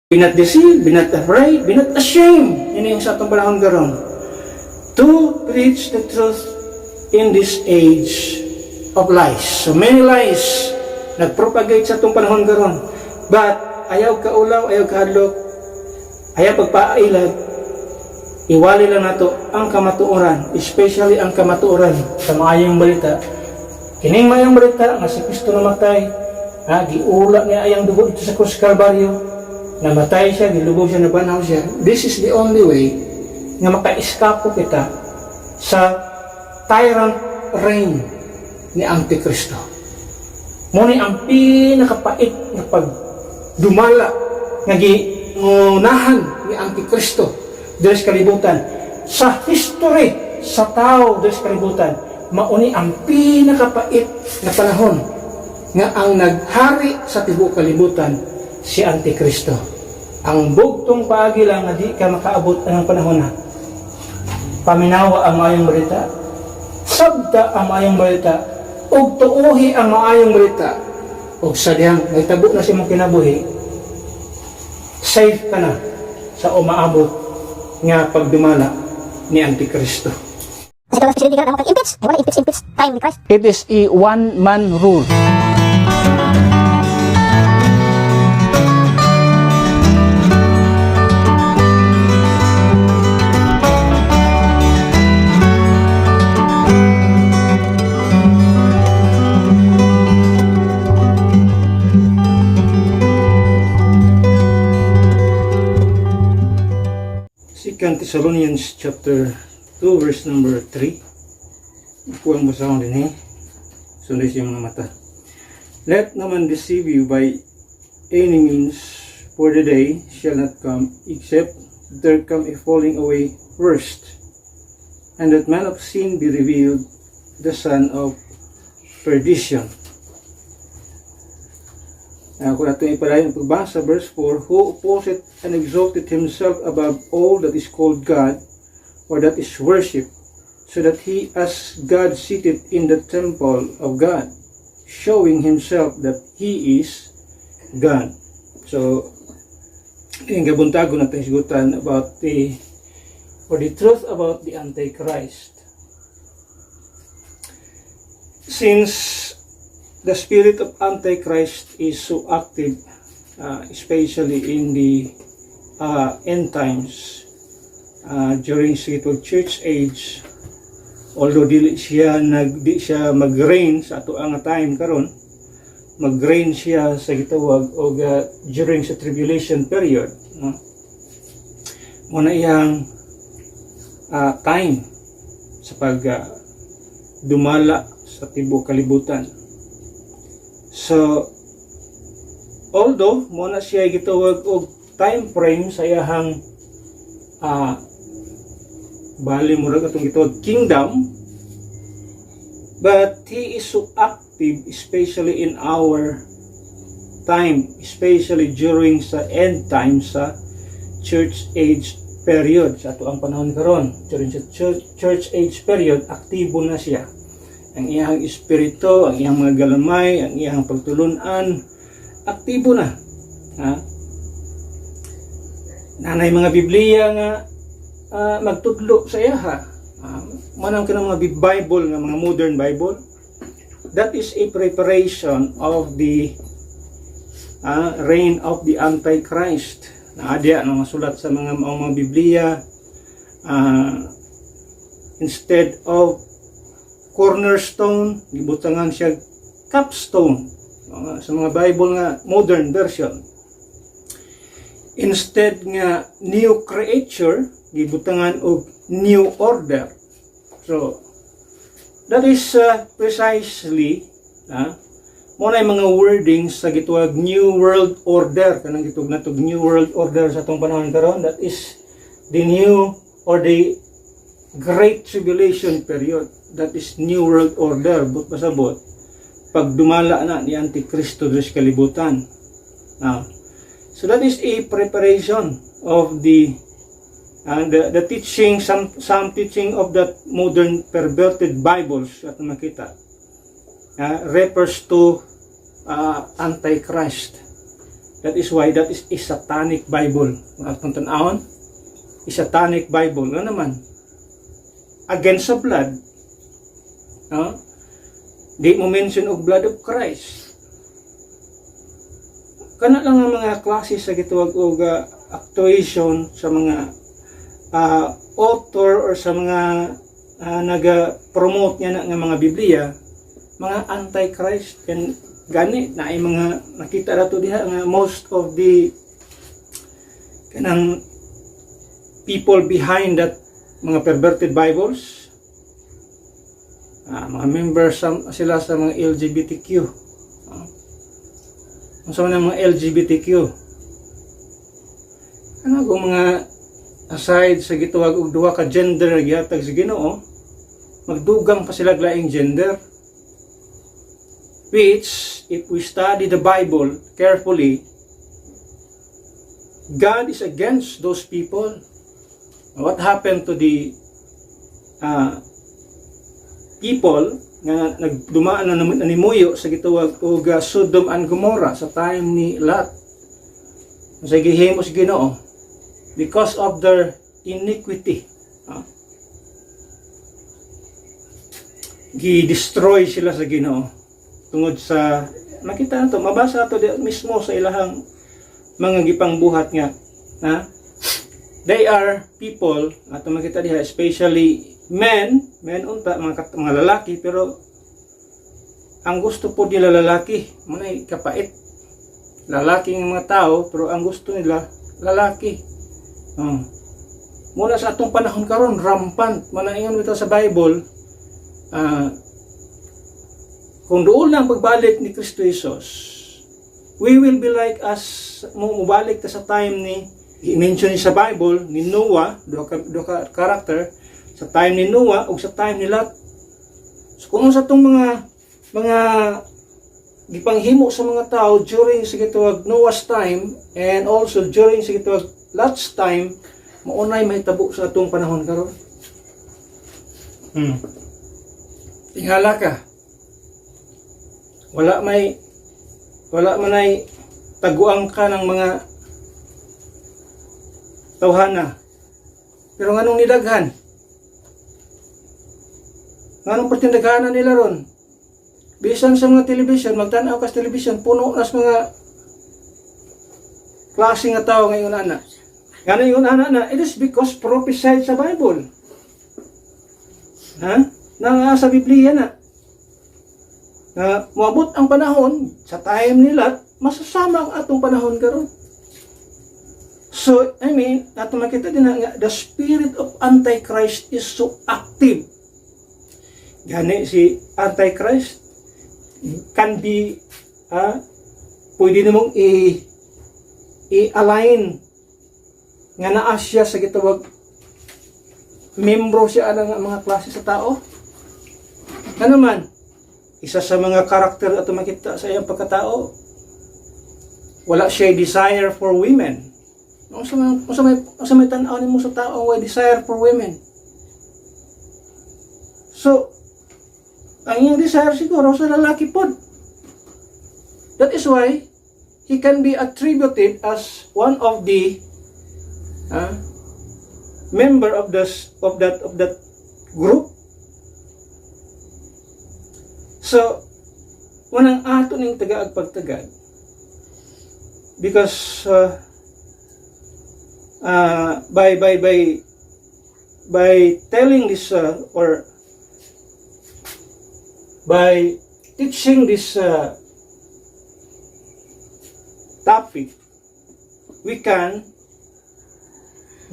Be not deceived, be not afraid, be not ashamed. Yan yung sa atong panahon karon. To preach the truth in this age of lies. So many lies nagpropagate sa atong panahon karon. But ayaw kaulaw, ayaw kahadlok, ayaw pagpailag, iwali lang nato ang kamatuoran, especially ang kamatuoran sa maayong balita. Kining maayong balita nga si Kristo namatay, giula niya ayang dugo dito sa Krus Kalbaryo. Namatay siya, gilubog siya, nabanaw siya. This is the only way na maka-eskapo kita sa tyrant reign ni Antikristo. Muna ang pinakapait na pagdumala na giunahan ni Antikristo dahil sa kalibutan. Sa history, sa tao dahil sa kalibutan, mauni ang pinakapait na panahon nga ang naghari sa tibuok kalibutan si Antikristo. Ang bugtong paagi lang na di ka makaabot ng panahon na paminawa ang maayong balita, sabta ang maayong balita, ug tuuhi ang maayong balita, ug sadyang nagtabo na si mong kinabuhi, safe ka na sa umaabot nga pagdumala ni Antikristo. Kasi ito na presidente ka na mag-impeach. Ay wala impeach time ni Christ. It is a one-man rule. Second Thessalonians chapter 2 verse number 3. Ito ang basahon din sunday siya mga mata. Let no man deceive you by any means, for the day shall not come except there come a falling away first, and that man of sin be revealed, the son of perdition. Kung natin ipalayan ang pagbasa, verse 4, who opposeth and exalted himself above all that is called God, or that is worshipped, so that he as God seated in the temple of God, showing himself that he is God. So, yung gabuntago natin sigutan about the truth about the Antichrist. Since the spirit of Antichrist is so active, especially in the end times, during spiritual church age, although di siya mag-reign sa ato ang time karon, mag-reign siya sa gitawag o during sa tribulation period, muna iyang time sa pag dumala sa tibuok kalibutan. So, although muna siya gitawag og time frame sa iyahang bali murag atong gitawag kingdom, but he is so active, especially in our time, especially during sa end time sa church age period, sa ato ang panahon karon. During sa church age period, aktibo na siya. Ang iyang espiritu, ang iyang mga galamay, ang iyang pagtulunan, aktibo na. Nanay mga Biblia nga magtudlo sa iya manang ka ng mga Bible, nga mga modern Bible. That is a preparation of the reign of the Antichrist. Naadya ng mga sulat sa mga Biblia, instead of cornerstone, gibutangan siya capstone sa mga Bible nga modern version. Instead nga new creature, gibutangan og new order. So that is precisely muna yung mga wordings sa gituwag new world order, kanang gitug natog new world order sa atong panahon karon. That is the new or the Great Tribulation period. That is New World Order, but pasabot pag dumala na ni Antikristo sa kalibutan. So that is a preparation of the teaching, some teaching of that modern perverted Bibles at makita refers to Antichrist. That is why that is a satanic Bible. Atong tanawon, a satanic Bible. Ano naman? Against sa blood. No? Di mo mention og blood of Christ. Kana lang ang mga klase sa gituwag og actuation sa mga author or sa mga naga-promote niya nga mga Biblia, mga antichrist. And gani na ay mga nakita nato diha nga most of the kanang people behind that mga perverted Bibles, mga members sila sa mga LGBTQ. Sa mga LGBTQ, ano kung mga aside sa gituwag og duha ka gender gihatag sa Ginoo, magdugang pa sila laing gender, which if we study the Bible carefully, God is against those people. What happened to the people nga nagdumaan na nanimuyo sa gituwag og Sodom and Gomorrah sa time ni Lot? Sa gihimo sa Ginoo because of their iniquity. Gi-destroy sila sa Ginoo tungod sa makita nato, mabasa ato mismo sa ilahang mga gipangbuhat nga they are people ato makita diha, especially men unta mga lalaki, pero ang gusto po nila lalaki, manay kapait. Lalaki ng mga tao, pero ang gusto nila lalaki. Mula sa atong panahon karon rampant, manaingon ito sa Bible, kung doon lang pagbalik ni Kristo Jesus, we will be like us, mubalik ta sa time ni, i-mention sa Bible, ni Noah, duha ka character, sa time ni Noah o sa time ni Lot. So kung sa itong mga gipanghimo sa mga tao during sa gituwag Noah's time and also during sa gituwag Lot's time, maunay mahitabo sa atong panahon karon. Tingala ka. Wala man ay taguang ka ng mga tawhana. Pero nganong nidaghan? Nganong pertindaganan nila ron? Bisan sa mga television, magtanaw ka sa television, puno nas mga klase nga tao ngayon ana. Ngano yung ana na, it is because prophesied sa Bible. Sa Biblia na. Moabot ang panahon, sa time ni Lot, masasama ang atong panahon karon. So, ato makita din nga, the spirit of Antichrist is so active. Gani si Antichrist can be pwede namang i-align nga naa siya sa gitawag membro siya ng mga klase sa tao. Ano man, isa sa mga karakter ato makita sa iyang pagkatao, wala siya desire for women. Sa may tanaw nimo sa tao wala desire for women. So ang iyang desire siguro sa lalaki po. That is why he can be attributed as one of the member of that group. So, unang ato ning tagaag pagtagad, because by telling this or by teaching this topic, we can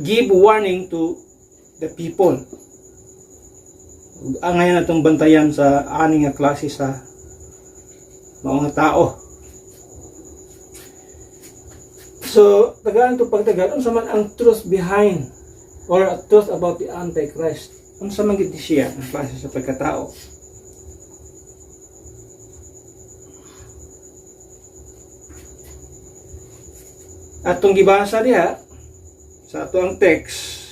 give warning to the people. Ang ngayon natong bantayan sa aning nga klase sa mga tao. So, tagaan to pagtagal, unsa man ang truth behind or a truth about the Antichrist? Unsa man gid siya ang klase sa pagkatao? Atong gibasa diha sa ato ang text,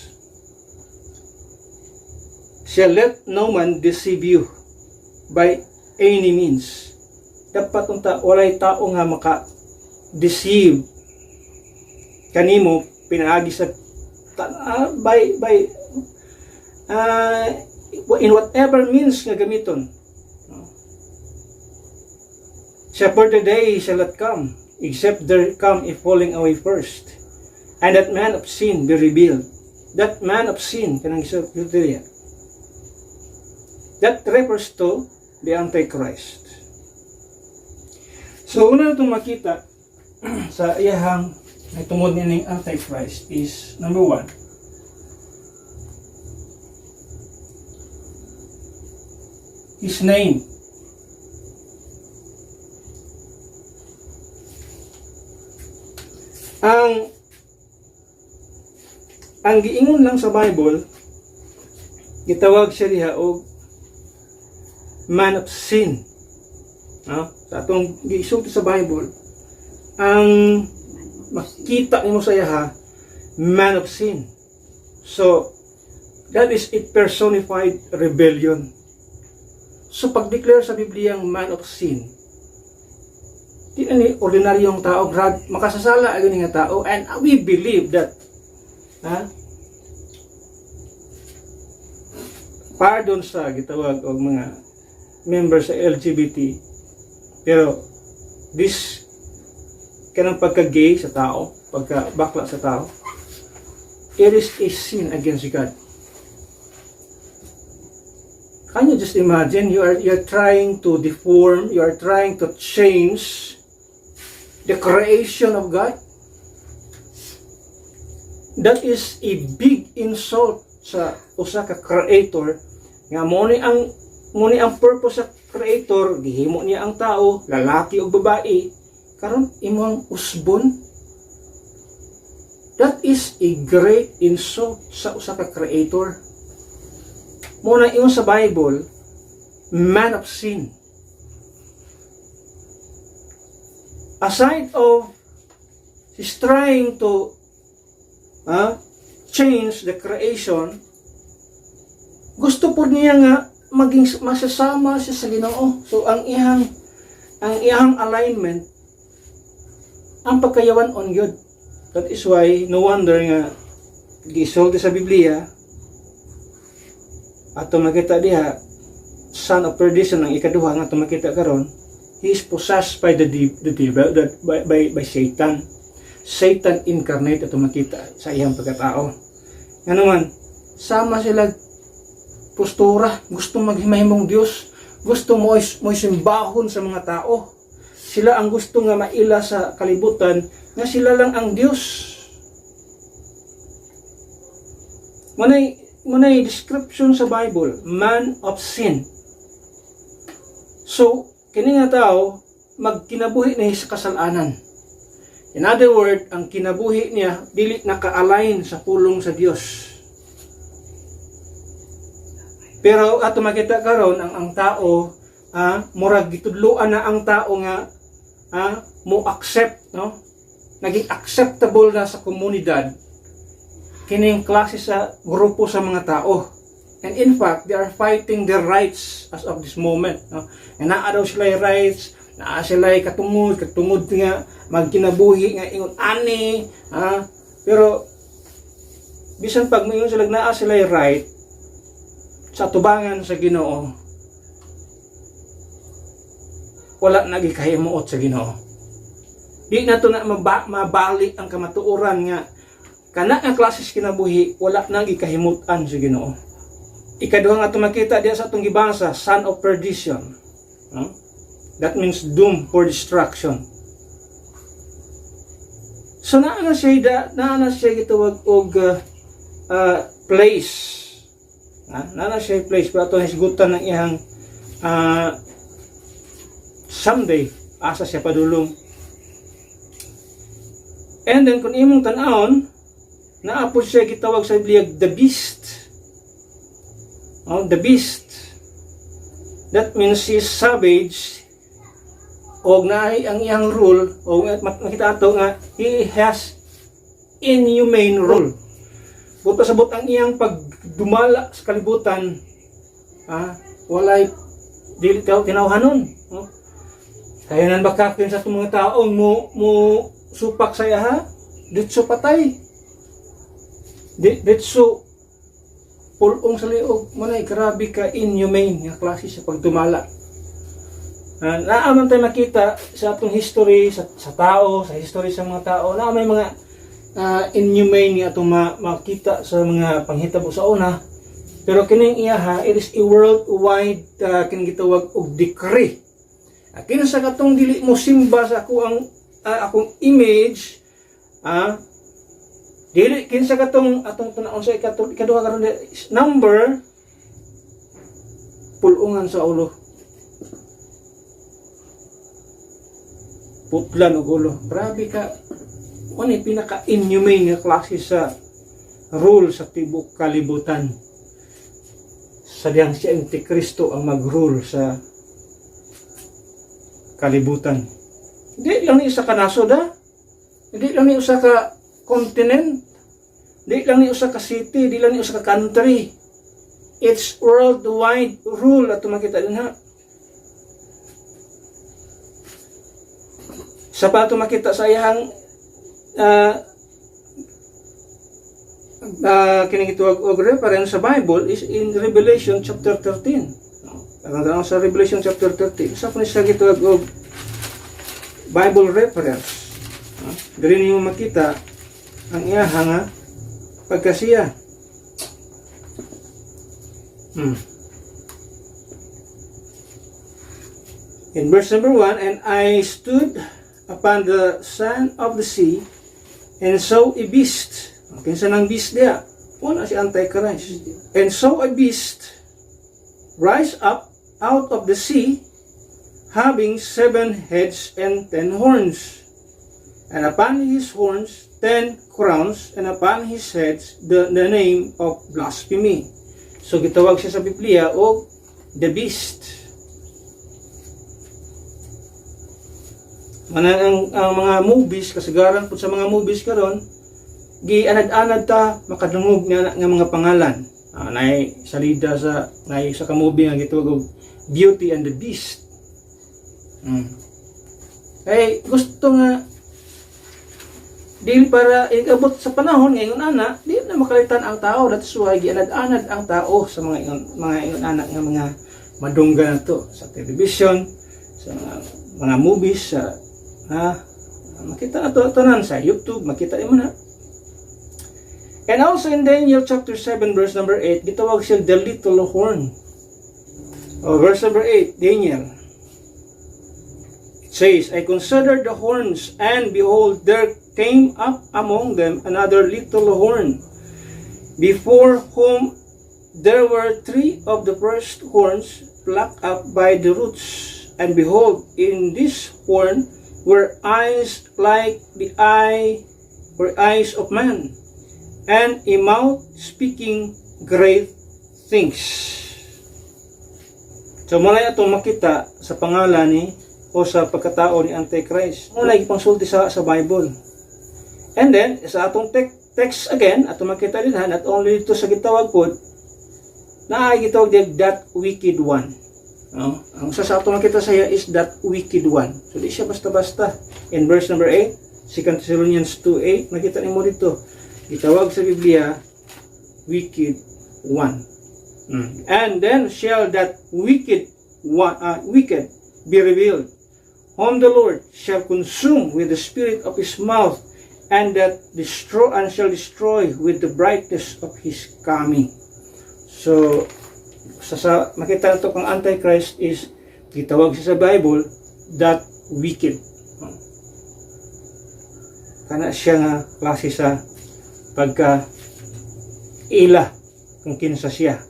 shall let no man deceive you by any means. Dapat unta walay tao nga deceive kanimo pinaagi sa in whatever means nga gamiton. For the day shall not come, except there come a falling away first, and that man of sin be revealed. That man of sin, kanang isa, that refers to the Antichrist. So, una na itong makita sa iyahang itungod nining Antichrist is, number one, his name. Ang giingon lang sa Bible, gitawag siya diha og man of sin. No? Sa atong gisulti sa Bible, ang makita nimo sa iya man of sin. So that is a personified rebellion. So pag-declare sa Biblia ang man of sin, di ni ordinaryong tao, makasasala ang nga tao, and we believe that pardon sa gitawag og mga members sa LGBT, pero this kanang pagka-gay sa tao, pagka-bakla sa tao, it is a sin against God. Can you just imagine, you're trying to deform, you are trying to change the creation of God? That is a big insult sa usa ka creator nga mo ni ang purpose sa creator, gihimo niya ang tao, lalaki o babae, karon imong usbon. That is a great insult sa usa ka creator. Mo na ingon sa Bible, man of sin. Aside of he's trying to change the creation, gusto po niya nga maging masasama siya sa Ginoo. So ang iyang alignment ang pagkayawan on God. That is why no wonder nga gisulti sa Biblia ato makita diha son of perdition ang ikaduha nga ato makita karon, he is possessed by the devil, by Satan. Satan incarnate ato makita sa iyang pagkatao. Nga naman, sama sila postura, gusto maghimahimong Dios, gusto mo simbahon sa mga tao. Sila ang gusto nga maila sa kalibutan nga sila lang ang Dios. Munay description sa Bible, man of sin. So, kini nga tao magkinabuhi niya sa kasalanan. In other words, ang kinabuhi niya dili naka-align sa pulong sa Dios. Pero ato makita karon ang tao murag gitudloan na ang tao nga mo accept, no? Naging acceptable na sa komunidad kining klase sa grupo sa mga tao. And in fact, they are fighting their rights as of this moment, no? And naa daw sila rights, naa sila katungod nga magkinabuhi nga ingon ani, pero bisan pag mayon sila naa sila right sa tubangan sa Ginoo, wala nagikahimuot sa Ginoo. Di na to na mabalik ang kamatuoran nga kana ang klases kinabuhi wala nang gikahimutan sa Ginoo. Ikaduha nga ito makita diya sa atong gibasa, son of perdition. That means doom for destruction. So naa na siya gitawag og place. Naa na siya place pero ato hisgutan ng iyang someday asa siya padulong. And then kung imong tan-awon, naa po siya gitawag sa Biblia the beast. The beast. That means he is savage. O naay ang iyang rule, o makita ato nga he has inhumane rule. Buto sabot ang iyang pagdumala sa kalibutan, walay dili tinawhanon. Kaya nan bakakin sa itong mga taong mo supak sa iya ha? Ditso patay. Ditso pulong sa liog. Manay, grabe ka inhumane nga klase sa pagtumala. Naaman tayo makita sa atong history, sa tao, sa history sa mga tao, na may mga inhumane nga atong makita sa mga panghitabo sa una. Pero kining iya ha, it is a worldwide kining gitawag og decree. Kinsa katong dili mo simba sa akong image, dili kinsa katong atong tunaon sa ikaduha karon number pulungan sa ulo. Putlan og ulo. Grabe ka. Ano pinaka-inhumane nga klase sa rule sa tibok kalibutan. Sadyang si Antikristo ang mag-rule sa kalibutan. Hindi lang ni usa ka nasod ha. Hindi lang ni usa ka continent. Hindi lang ni usa ka city, hindi lang ni usa ka country. It's worldwide rule at makita din ha. Sa pato makita sa iyang kining ituwag og reference sa Bible is in Revelation chapter 13. Ang sa Revelation chapter 13, sa po siya gituwag og Bible reference. Dili niyo makita ang iyaha nga pagkasiya. In verse number 1, and I stood upon the sand of the sea and saw a beast. Kinsa nang beast diya? Una si Antichrist. And saw a beast rise up out of the sea, having 7 heads and 10 horns, and upon his horns 10 crowns, and upon his heads the name of blasphemy. So gitawag siya sa Biblia og the beast. Ang mga movies, kasagaran po sa mga movies karon, gianad-anad ta makadungog nga mga pangalan. Nay salida sa ka movie nga gitawag og Beauty and the Beast. Kay gusto nga dili para ikabot sa panahon ngayon ana, di na makalitan ang tao. That's why gianad-anad ang tao sa mga ingon anak nga mga madungga na to sa television, sa mga movies, sa makita na to tanan sa YouTube, makita mo na. And also in Daniel chapter 7 verse number 8, gitawag siya the little horn. Verse number 8, Daniel. It says, I considered the horns, and behold, there came up among them another little horn, before whom there were 3 of the first horns plucked up by the roots. And behold, in this horn were eyes like the eyes of man, and a mouth speaking great things. So muna itong makita sa pangalan ni o sa pagkatao ni Antichrist. Muna ipangsulti sa Bible. And then, sa atong text again, atong makita din not only ito sa gitawag po, na ay gitawag din that wicked one. Ang sa atong makita sa iya is that wicked one. So di siya basta-basta. In verse number 8, 2 Thessalonians 2:8, nakita niyo dito, gitawag sa Biblia, wicked one. And then shall that wicked be revealed, whom the Lord shall consume with the spirit of his mouth, and shall destroy with the brightness of his coming. So sa makita nato kang Antichrist is gitawag siya sa Bible that wicked. Kana siya nga klase sa pagka ila kung kinsa siya.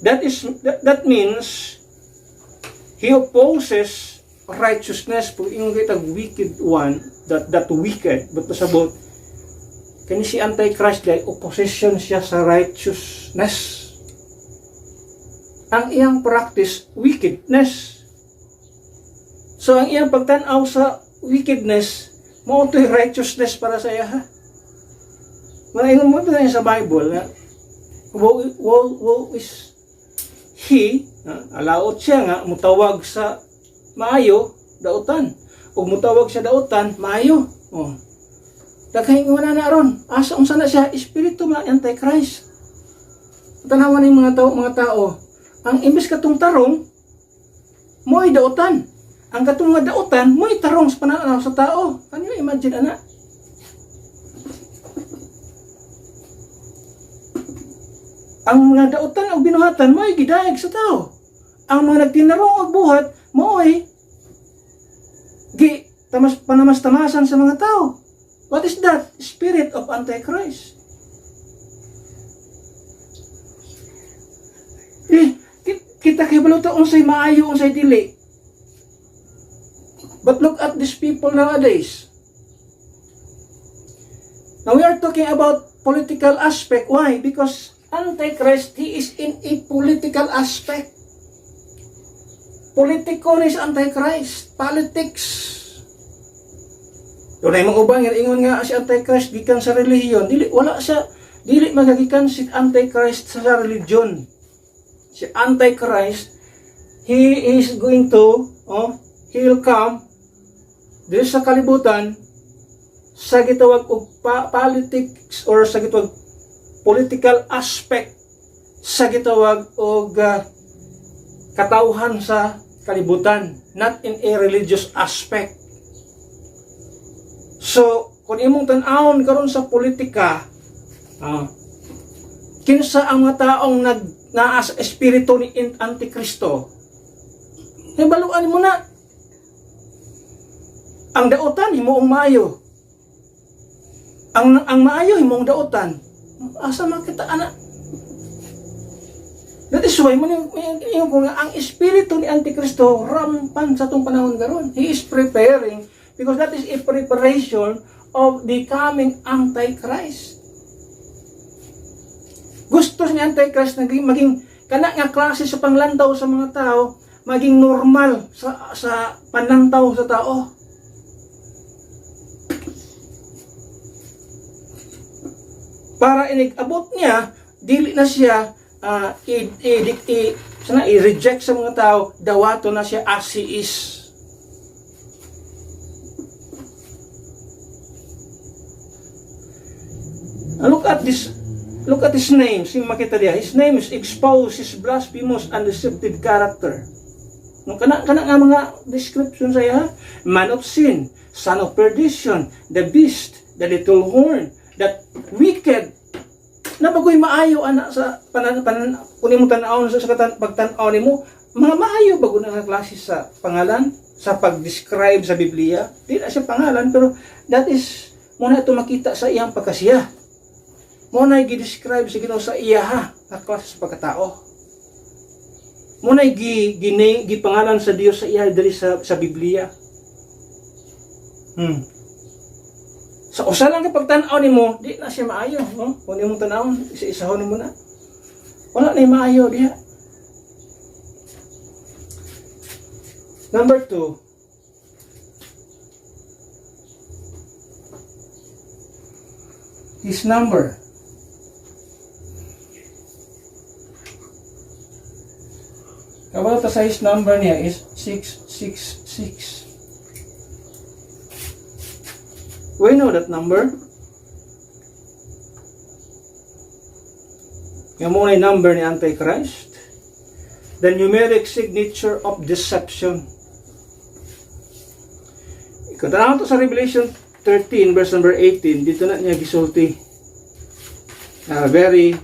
That means he opposes righteousness. Pag yung kitag wicked one, that wicked, but pasabot kani si Antichrist dahil opposition siya sa righteousness. Ang iyang practice wickedness. So ang iyang pagtanaw sa wickedness mao to'y righteousness para sa iya ha. Malaingon mo ito sa Bible na woe is he, alaot siya nga mutawag sa maayo dautan. ug mutawag siya dautan, maayo. Oh. Daghay nga na ron. Asa unsa na siya espiritu nga Antichrist. Tanawan ng mga tao, ang imbes katong tarong mo'y dautan. Ang katong nga dautan mo'y tarong sa pananaw sa tao. Can you imagine ana? Ang mga dautan o binuhatan mo'y gidayeg sa tao. Ang mga nagtinarong og buhat mo'y panamas-tamasan sa mga tao. What is that? Spirit of Antichrist. Kita kay baluta unsay maayo unsay dili. But look at these people nowadays. Now we are talking about political aspect. Why? Because Antichrist, he is in a political aspect. Politiko ni sa Antichrist. Politics. Doon ay mga ubang ingon nga si Antichrist gikan sa relihiyon. Dili magagikan si Antichrist sa religion. Si Antichrist, he is going to, he will come dito sa kalibutan sa gitawag og politics or sa gitawag political aspect sa gitawag og katawhan sa kalibutan, not in a religious aspect. So, kung imong tan-awon karon sa politika, kinsa ang mga taong naa sa espiritu ni Antikristo, baluan mo na. Ang dautan himuong maayo. Ang maayo himuong dautan. Asa makita ana? That is why ko nga ang espiritu ni Antikristo rampan sa tong panahon karon. He is preparing because that is a preparation of the coming Antichrist. Gusto ni Antichrist na maging kana nga klase sa panglantaw sa mga tao, maging normal sa panantaw sa tao. Para inigabot niya, dili na siya i-reject sa mga tao, dawato na siya as he is. Look at his name. Sing makita diya. His name is exposed his blasphemous and deceptive character. Kana nga mga description saya, man of sin, son of perdition, the beast, the little horn, that wicked. Nabagoy maayo ana sa kunin mo tan-awon sa pagtan-aw nimo, mga maayo bago na nga klase sa pangalan sa pag-describe sa Biblia. Di na siya pangalan pero that is muna ito makita sa iyang pagkasiya. Muna i-describe sa Ginoo sa iya na klase sa pagkatao. Muna gipangalan sa Dios sa iya diri sa Biblia. Sa usa lang kay pagtan-aw nimo, di na siya maayo, no? Kung imong tan-awon, isa-isahon nimo na. Wala na maayo diha. Number 2. His number. Kabalo ta sa his number niya is 666. We know that number. Yung muna yung number ni Antichrist. The numeric signature of deception. Ikatanaw to sa Revelation 13 verse number 18. Dito na niya gisulti. Very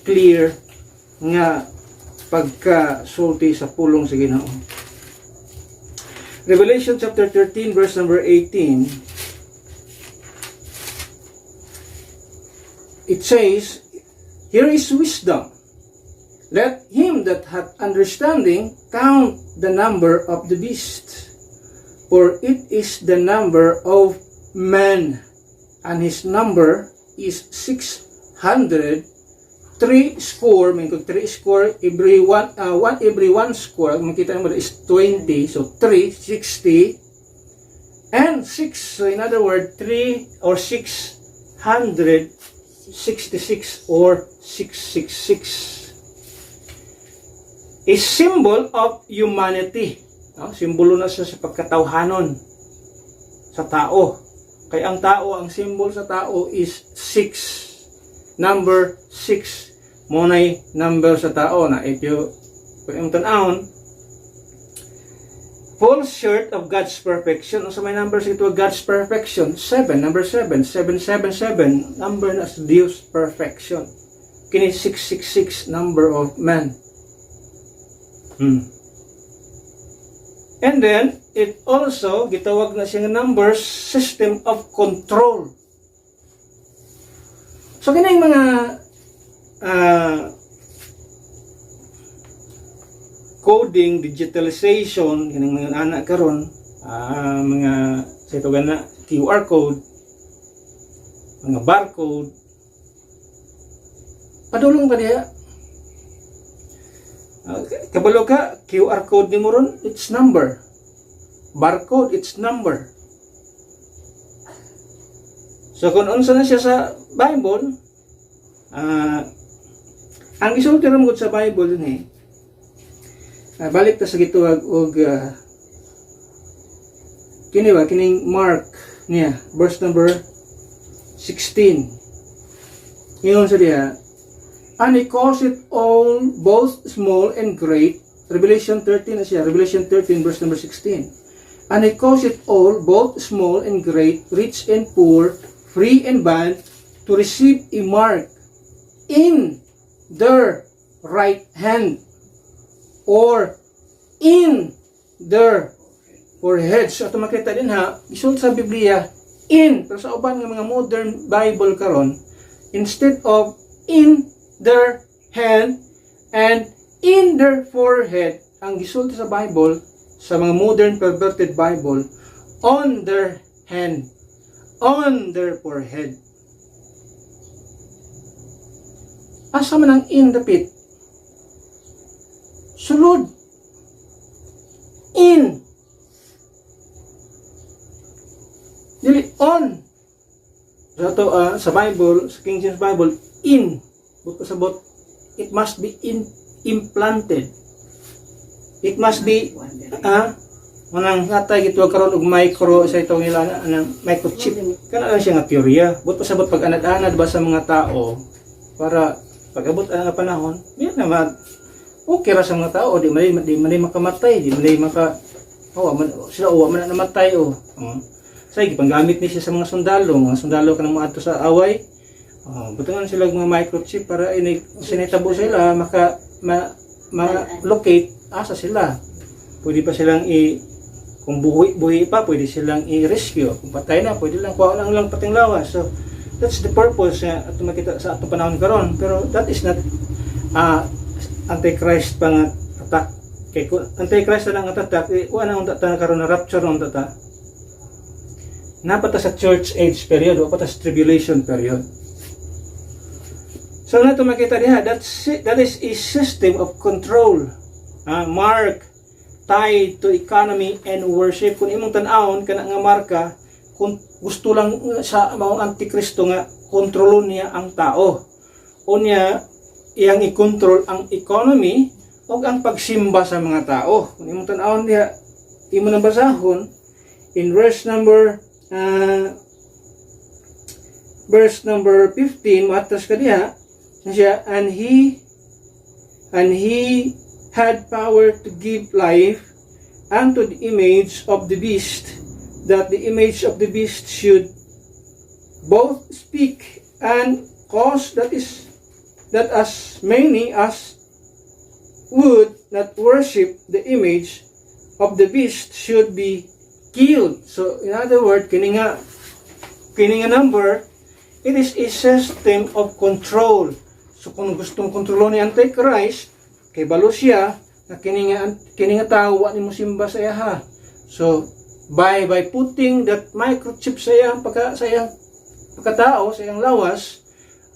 clear nga pagka-sulti sa pulong sa Ginoo. Revelation chapter 13 verse number 18. It says, here is wisdom. Let him that hath understanding count the number of the beast, for it is the number of man, and his number is 600. 3 score, may kung 3 score, every one score, makita mo is 20, so 3, 60, and 6, so in other words, 3 or 666 or 666. A symbol of humanity. Simbolo na siya sa pagkatawhanon sa tao. Kaya ang tao, ang symbol sa tao is 6. Number 6. Muna'y number sa tao na if you tanahon, falls short of God's perfection. Sa may number sa ito, God's perfection. 7, number 7. 777, number na sa Diyos perfection. Kini 666, number of man. And then, it also, gitawag na siyang numbers, system of control. So, kini mga coding, digitalization, kining mga anak karon, mga sa ito gana, QR code, mga barcode, padulong pa diya. Kabalo ka, QR code ni mo ron, it's number. Barcode, it's number. So kung unsa na siya sa Bible, ang isulti ra mo sa Bible ni balik ta sa gituwag og kini ba kining Mark niya, verse number 16. Ingon sa diha, and he caused it all, both small and great. Revelation 13 na siya. Revelation 13 verse number 16. And he caused it all, both small and great, rich and poor, free and bond, to receive a mark in their right hand or in their forehead. So ito makita din ha, isulti sa Biblia, in. Pero sa uban ng mga modern Bible karon, instead of in their hand and in their forehead, ang gisulti sa Bible, sa mga modern perverted Bible, on their hand, on their forehead. Asa man ang in dapit? Sulod. In. Dili on. Sa Bible, sa King James Bible, in. Sabot, it must be implanted. It must be manang natay gitwag karon og micro sa itong nila anang microchip. Kana lang siya nga teorya. But pasabot pag anad-anad ba sa mga tao para pag-abot ang panahon, di naman okay ra sa mga tao, di man makamatay, di man sila man namatay Say gipanggamit ni siya sa mga sundalo kanang moadto sa away. Butangan sila mga microchip para sinitabo sila locate asa sila. Pwede pa silang kung buhi pa, pwede silang i-rescue. Kung patay na, pwede lang kuha lang pating lawas. So that's the purpose at makita sa atong panahon karon. Pero that is not Antichrist pang attack. Kay kung Antichrist na ang attack, wala nang tata karon na rapture nang tata. Napata sa church age period o pata sa tribulation period. So na ito makita diha, that is a system of control. Mark tied to economy and worship. Kung imong tan-awon kana nga marka, kung gusto lang sa maong antikristo nga kontrolon niya ang tao. O niya iyang i-control ang economy o ang pagsimba sa mga tao. Kung imong tan-awon diha, imo nang basahon in verse number 15, matas ka diha siya, and he had power to give life unto the image of the beast, that the image of the beast should both speak and cause that as many as would not worship the image of the beast should be killed. So in other words, kini nga number, it is a system of control. So kung gustong kontrolon ni Antichrist, kay balo siya na kini nga tao wa nimo simba sa iya. So by putting that microchip sa iyang pagkatao, sa iyang lawas,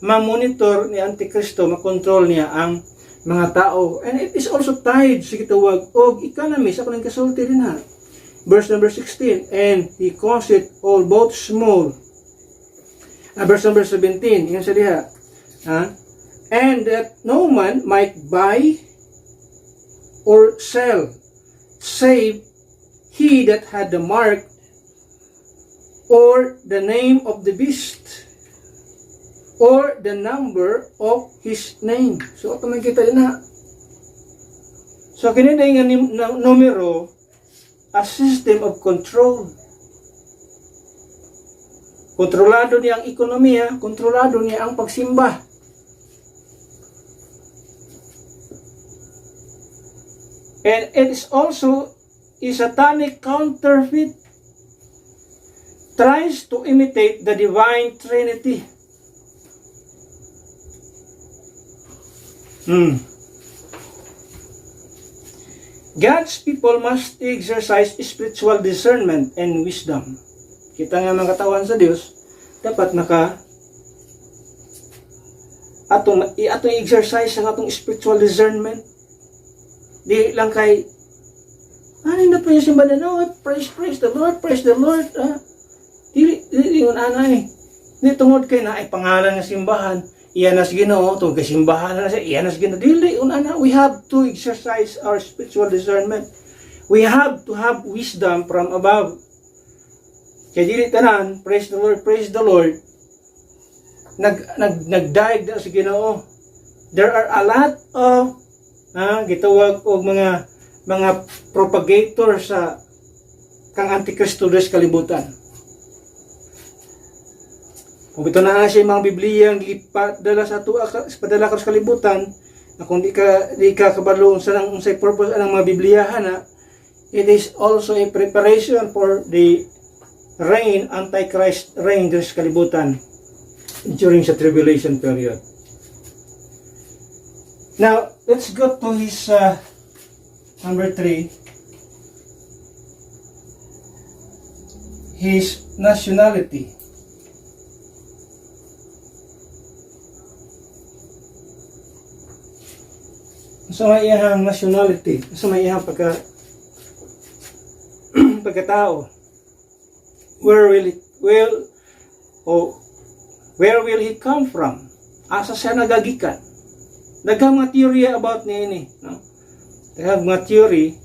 ma-monitor ni Antikristo, ma-control niya ang mga tao. And it is also tied sa gitawag og economy sa kanang kasulti din ha. Verse number 16, and he caused it all, both small. Verse number 17, yun sa diha. And that no man might buy or sell, save he that had the mark or the name of the beast or the number of his name. So ito makita din na. So kiniday nga numero a system of control. Kontrolado niya ang ekonomiya, kontrolado niya ang pagsimba. And it is also a satanic counterfeit, tries to imitate the divine Trinity. God's people must exercise spiritual discernment and wisdom. Kita nga mga katawan sa Dios, dapat atong exercise ang atong spiritual discernment. Di lang kay ano na pa yung simbahan na, praise the Lord, Dili yung anay. Di tungod kay na ay pangalan ng simbahan, iyan as Ginoo, tungod kay simbahan na siya, iyan as Ginoo. Dili yung ana, we have to exercise our spiritual discernment. We have to have wisdom from above. Kaya dili tanan, praise the Lord. Nagdaig na sa Ginoo. There are a lot of gitawag og mga propagator sa kang Antikristo des kalibutan. Kung ito na siya mga Biblia ang ipadala sa padala ka sa kalibutan, na kung di ka kabalo sa unsay purpose ang mga Bibliyahan it is also a preparation for the Antichrist reign des kalibutan during the tribulation period. Now, let's go to his number 3. His nationality. So may iyang nationality, so may iyang pagkatao. Where will he come from? Asa siya nagagikan? Daghang mga theory about niya ini, no? Daghang mga theory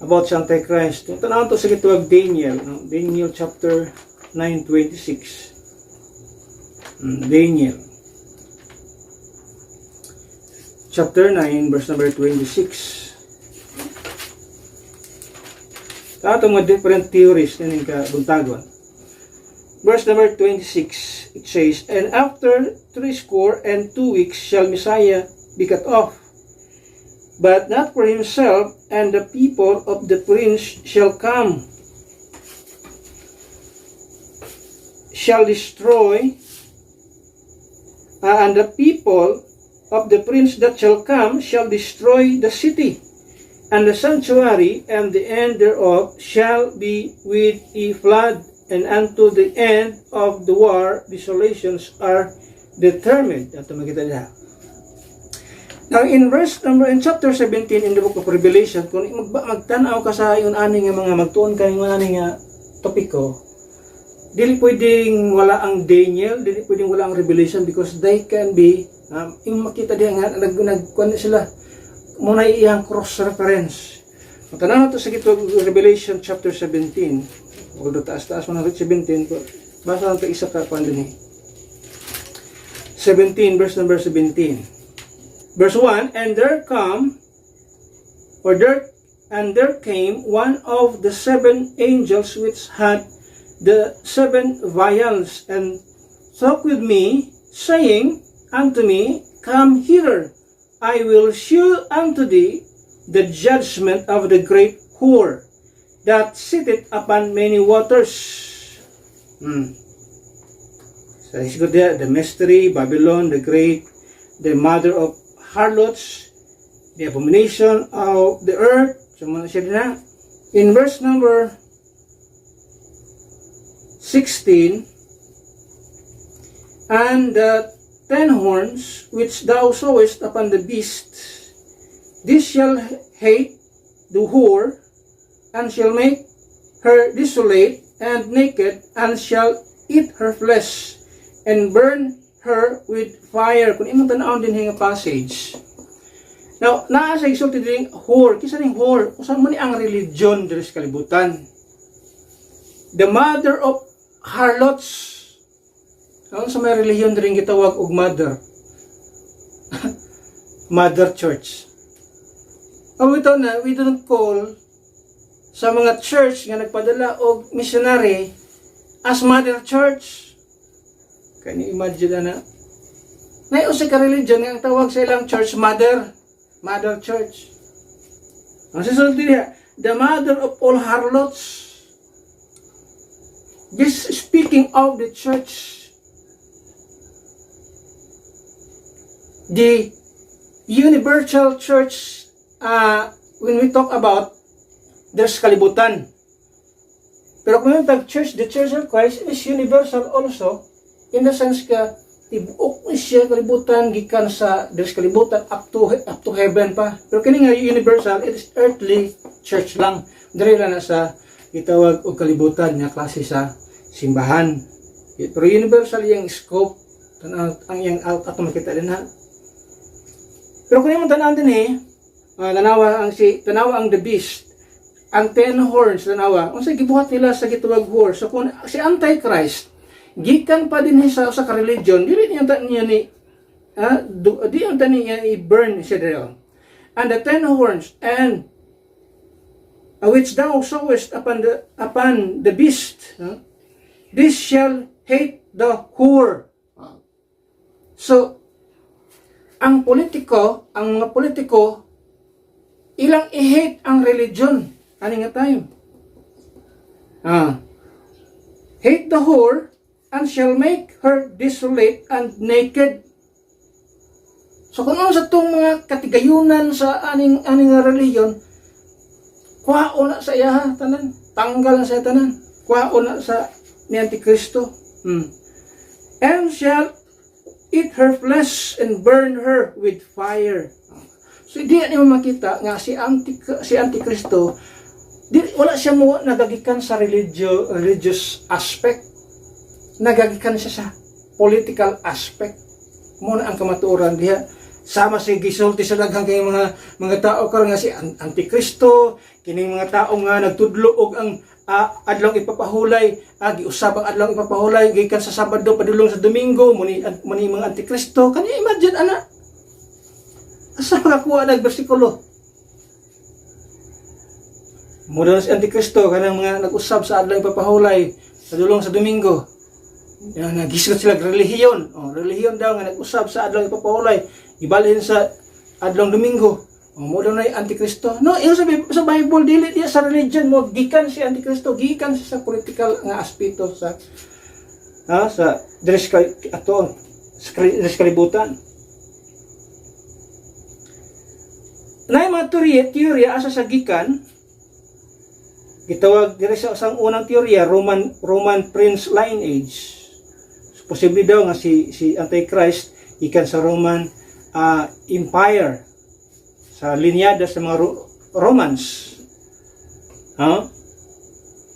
about sa Antichrist. Kung tanawon to sa gituwag Daniel, no? Daniel chapter 9:26. Daniel chapter 9 verse number 26. Ato mga different theories na ning kabuntagon. Verse number 26, it says, "And after 62 weeks shall Messiah be cut off, but not for himself, and the people of the prince shall come, shall destroy, and the people of the prince that shall come shall destroy the city, and the sanctuary, and the end thereof shall be with a flood, and unto the end of the war desolations are determined." Ito makita niya. Now in chapter 17 in the book of Revelation, kung magtanaw ka sa yung ani nga mga magtuon ka yung ani nga topiko, dili pwedeng wala ang Daniel, dili pwedeng wala ang Revelation, because they can be yung makita diya nga nagkuan sila muna iyang cross reference. Matanaw to sa gitog Revelation chapter 17. Although taas-taas mo ng 17, basa lang ito isa ka kuan din 17, verse number 17. Verse 1, and there came one of the 7 angels which had the 7 vials, and talked with me, saying unto me, Come hither, I will shew unto thee the judgment of the great whore, that sitteth upon many waters. So he's got there, the mystery, Babylon the Great, the mother of harlots, the abomination of the earth. So siya na. In verse number 16, and the 10 horns which thou sawest upon the beast, this shall hate the whore, and shall make her desolate and naked, and shall eat her flesh, and burn her with fire. Kung imong tanawon din nga passage, Now, naa sa isulti din whore. Kisa ning whore? Usan man ni ang religion diri sa kalibutan? The mother of harlots. Ano sa may relihiyon din gitawag og mother? Mother Church. Ito na, we don't call sa mga church nga nagpadala og missionary as Mother Church. Can you imagine na? May usa ka religion nga ang tawag sa ilang church Mother Church. Ang sisulti niya, the mother of all harlots. Just speaking of the church, the universal church, when we talk about, there's kalibutan. Pero kung yung church, the Church of Christ is universal also, in the sense ka, tibuok siya kalibutan, gikan sa, there's kalibutan up to heaven pa. Pero kini nga universal, it is earthly church lang. Dari lang na sa itawag o kalibutan nga klase sa simbahan. Pero universal yung scope, ang yung out ato makita din ha. Pero kung yung tanaw din tanawa ang the beast, ang 10 horns tanawa, kung sa gibuhat nila sa gitawag horse, so kung si Antichrist, gikan pa din sa ka religion, dili niya ni di ang tani niya i-burn siya dito. And the 10 horns, and which thou sawest upon the beast, this shall hate the whore. So, ang mga politiko, ilang i-hate ang religion. Ano nga time? Hate the whore, and shall make her desolate and naked. So kung ano sa itong mga katigayunan sa aning religion, kuhao na sa iya tanan, tanggal na sa iya tanan, kuhao na sa ni Antikristo. And shall eat her flesh and burn her with fire. So di niyo makita nga si Antikristo, wala siya mo nagagikan sa religious aspect. Nagagikan siya sa political aspect. Muna ang kamatuoran diha. Sama si gisulti sa daghang kay mga tao karon nga si Antikristo, kining mga tao nga nagtudlo og ang adlong ipapahulay, giusab ang adlong ipapahulay gikan sa Sabado padulong sa Domingo, muni mga Antikristo. Kani imagine ana? Asa makakuha nag bersikulo? Muna si Antikristo kanang mga nag-usab sa adlong ipapahulay padulong sa Domingo. Nagisgot sila relihiyon. Relihiyon daw nga nag-usab sa adlong ipapahulay, ibalhin sa adlong Domingo. Mo daw na Antikristo. No, yung sa Bible dili diya sa religion mo gikan si Antikristo, gikan sa political nga aspeto sa kalibutan. Nay mga teorya asa sa gikan gitawag diri sa usang unang teorya Roman Prince lineage. Posible daw nga si Antichrist ikan sa Roman Empire, sa linyada sa mga Romans.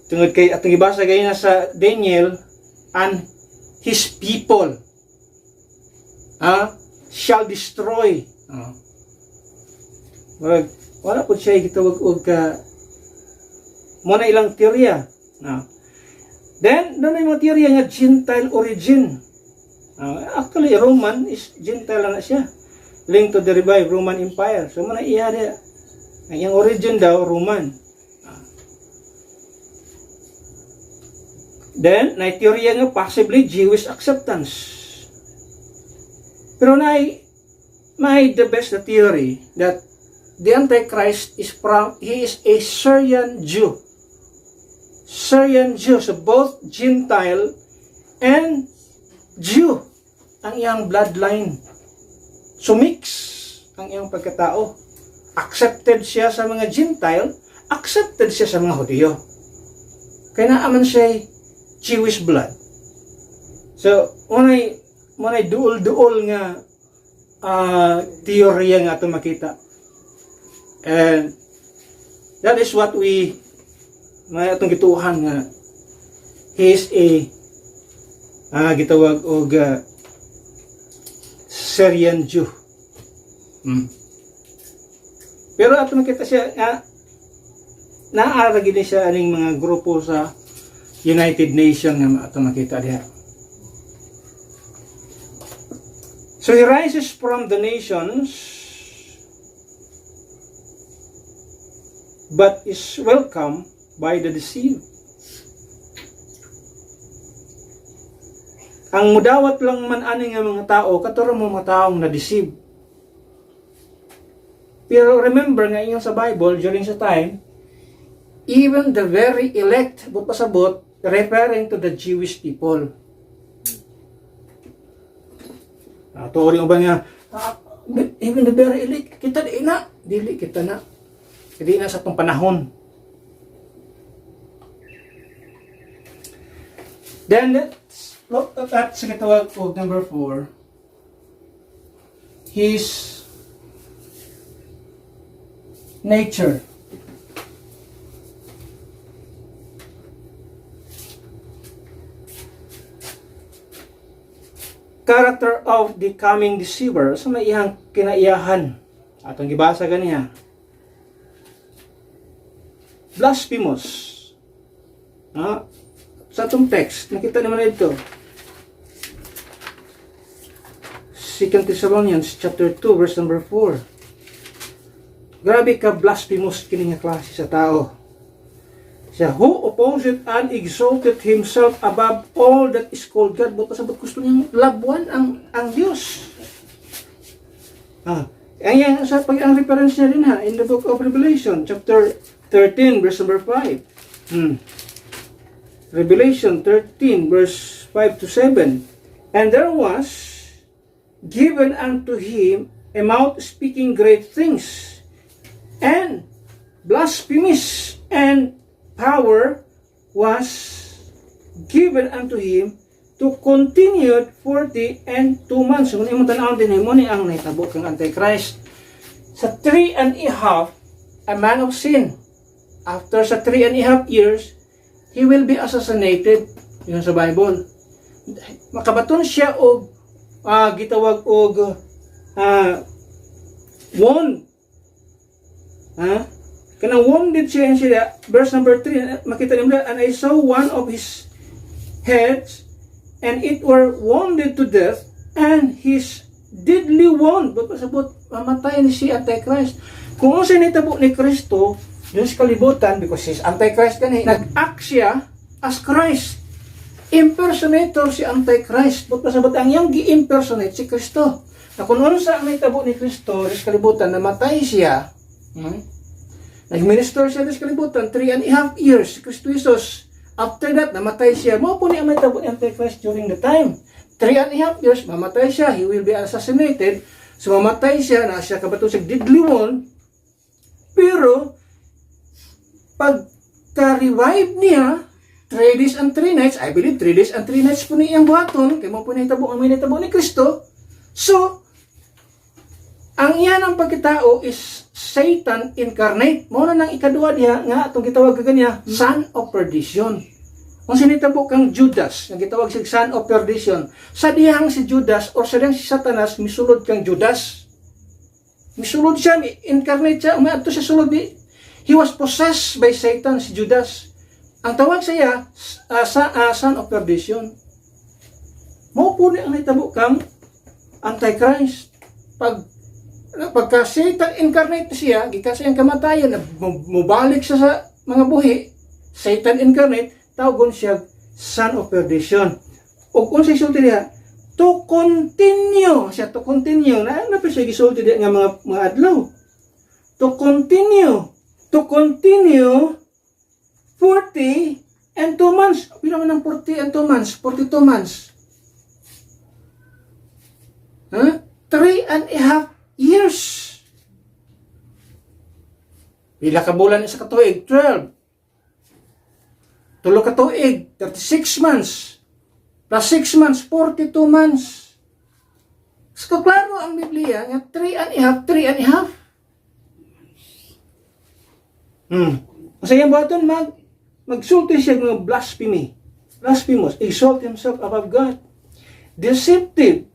Tungod kay atong ibasa gay na sa Daniel, and his people shall destroy. Wala po siya gitawag og muna ilang teorya. Then, doon ay mga teorya nga Gentile origin. Actually, Roman is Gentile na siya. Linked to the revived Roman Empire. So, muna iya niya. Ang origin daw, Roman. Then, na teorya nga possibly Jewish acceptance. Pero may the best theory that the Antichrist he is a Syrian Jew. Syrian Jew, so both Gentile and Jew ang iyang bloodline. So mix ang iyang pagkatao. Accepted siya sa mga Gentile, accepted siya sa mga Hudyo. Kaya naaman siya Jewish blood. So, munay duol-duol nga teorya nga ito makita. And that is what may atong gituhan nga he is a gitawag og Syrian Jew. Pero ato makita siya nga naara gid siya aning mga grupo sa United Nations nga ato makita diha. So he rises from the nations, but is welcomed by the deceived. Ang mudawat lang man ani nga mga tao, katuro mo mga taong na-deceive. Pero remember nga inyo sa Bible, during sa time, even the very elect, but pasabot, referring to the Jewish people. Tuori mo ba nga, even the very elect, kita di na, dili kita na. Hindi na sa itong panahon. Then let's look at sa kitawag po, number 4. His nature. Character of the coming deceiver. So may iyang kinaiyahan. Atong gibasa ganiya. Blasphemous. Sa itong text, nakita naman ito. 2 Thessalonians chapter 2 verse number 4. Grabe ka blasphemous kini nga klase sa tao. Siya who opposed and exalted himself above all that is called God. But pasabot gusto niyang labuan ang Diyos. Ang reference niya rin in the book of Revelation chapter 13 verse number 5. Revelation 13 verse 5 to 7. And there was given unto him a mouth speaking great things, and blasphemous, and power was given unto him to continue 40 and 2 months. Kung imong tan-awon din mo ni ang nahitabo kang Antichrist. Sa 3.5, a man of sin. After sa 3.5 years, he will be assassinated. Yun sa Bible. Makabaton siya og gitawag og wound. Kanang wounded siya, verse number 3, makita niyo, and I saw one of his heads, and it were wounded to death, and his deadly wound. But pasabot, mamatay ni si Antichrist. Kung sa nitabo ni Kristo, dun sa kalibutan, because he's Antichrist kanina, nag-act siya as Christ. Impersonator si Antichrist. But pasabot, ang iyang gi-impersonate si Kristo. Na kung ano sa nitabo ni Kristo, dun sa kalibutan, namatay siya, nag-minister siya sa kalibutan 3.5 years, Kristo Jesus. After that, namatay siya. Mao po ni ang nitabo ni Antichrist during the time. 3.5 years, mamatay siya. He will be assassinated. So mamatay siya, na siya kabato sa deadly wound. Pero, pagka-revive niya, 3 days and 3 nights, I believe 3 days and 3 nights po niyang buhaton, kaya mo po nahitabo ang may nahitabo ni Kristo. So, ang iyan ang pagkitao is Satan incarnate. Muna nang ikaduha niya, nga itong gitawag ka niya, son of perdition. Kung sinitabo kang Judas, ang gitawag siya son of perdition, sa diyang si Judas, or sa diyang si Satanas, misulod kang Judas. Misulod siya, incarnate siya, umaadto siya sulod. He was possessed by Satan, si Judas. Ang tawag siya, son of perdition. Mo po ang nitabo kang Antichrist. Pagka Satan incarnate siya, gikan sa iyang kamatayan, mubalik siya sa mga buhi, Satan incarnate, tawagon siya son of perdition. O kung siya isulti niya, to continue, na ano pa siya gisulti niya nga mga adlaw. To continue 40 and 2 months. Pila man ng 40 and 2 months? 42 months. 3.5 years. Pila ka bulan sa katuig? 12. Tulo ka tuig, 36 months. Plus 6 months, 42 months. So, klaro ang Biblia nga 3.5. Kasi yung buhaton, magsulti siya ng blasphemous, exalt himself above God. Deceptive.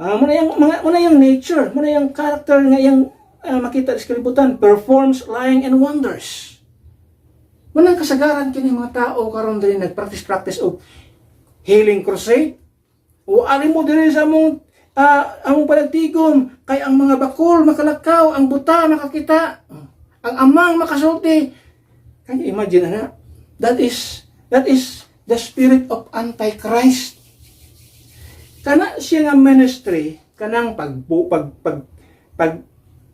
Muna yung nature, muna yung character nga yung makita sa kalibutan, performs lying and wonders. Manang kasagaran kini mga tao karon diri nagpractice og healing crusade. O ari mo diri sa among palagtigom kay ang mga bakol makalakaw, ang buta makakita, ang amang makasulti. Can you imagine na? That is the spirit of Antichrist. Kana siya nga ministry kanang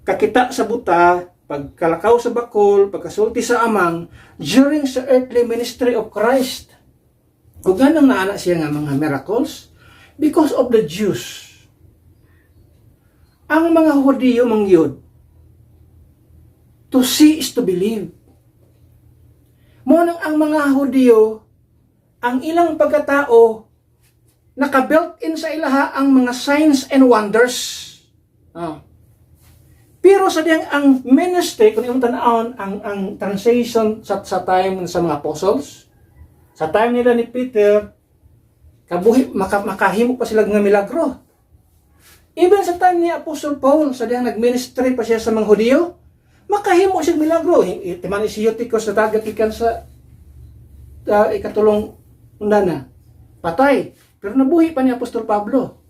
kakita sa buta, pagkalakaw sa bakol, pagkasulti sa amang during sa earthly ministry of Christ. Kung ganang naana siya nga mga miracles, because of the Jews. Ang mga Hudiyo mangyod, to see is to believe. Munang ang mga Hudiyo, ang ilang pagkatao, naka-built-in sa ilaha ang mga signs and wonders. Pero sa diyang ang ministry, kung yung tanawon, ang translation sa time sa mga apostles, sa time nila ni Peter, makahimo pa sila ng milagro. Even sa time ni Apostle Paul, sa diyang nag-ministry pa siya sa mga Hudiyo, makahimo siya milagro. Timan si Eutychus na tagatikan sa ikatulong undana. Patay. Pero nabuhi pa ni Apostol Pablo.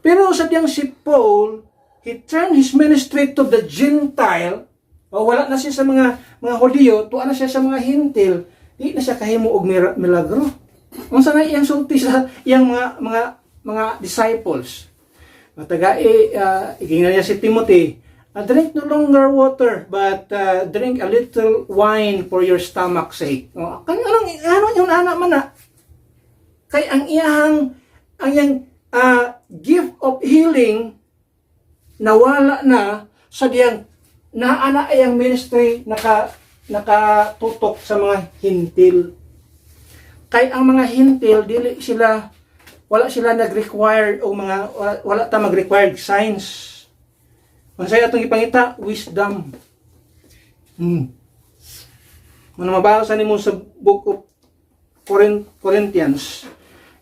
Pero sa diyang si Paul, he turned his ministry to the Gentile. Wala na siya sa mga Hudiyo, tuwa na siya sa mga Hintil. Di na siya kahimo og milagro. Unsa na iyang sulti sa iyang mga disciples. Igingnan niya si Timothy, drink no longer water, but drink a little wine for your stomach's sake. Anong yung anak man na? Kay ang iyang gift of healing nawala na sa diyang naana iyang ministry nakatutok sa mga hintil. Kay ang mga hintil wala sila nag-require o wala ta mag-required signs. Unsay atong ipangita? Wisdom. Muna mabasa nimo sa book of Corinthians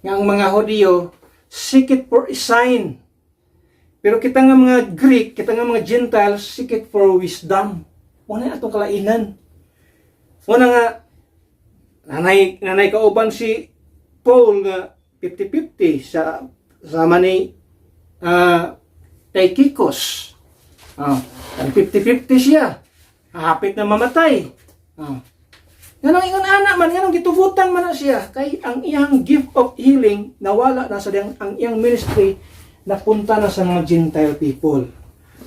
nga ang mga Hudiyo seek it for a sign. Pero kita nga mga Greek, kita nga mga Gentiles seek it for wisdom. Una atong kalainan. Una nga nanay kauban si Paul nga 50-50 sa ni Tychicus. Ang 50-50 siya. Hapit na mamatay. Ganang ingon anak man, ganang gitubutan man na siya. Kay ang iyang gift of healing, nawala na sa ang iyang ministry, napunta na sa mga Gentile people.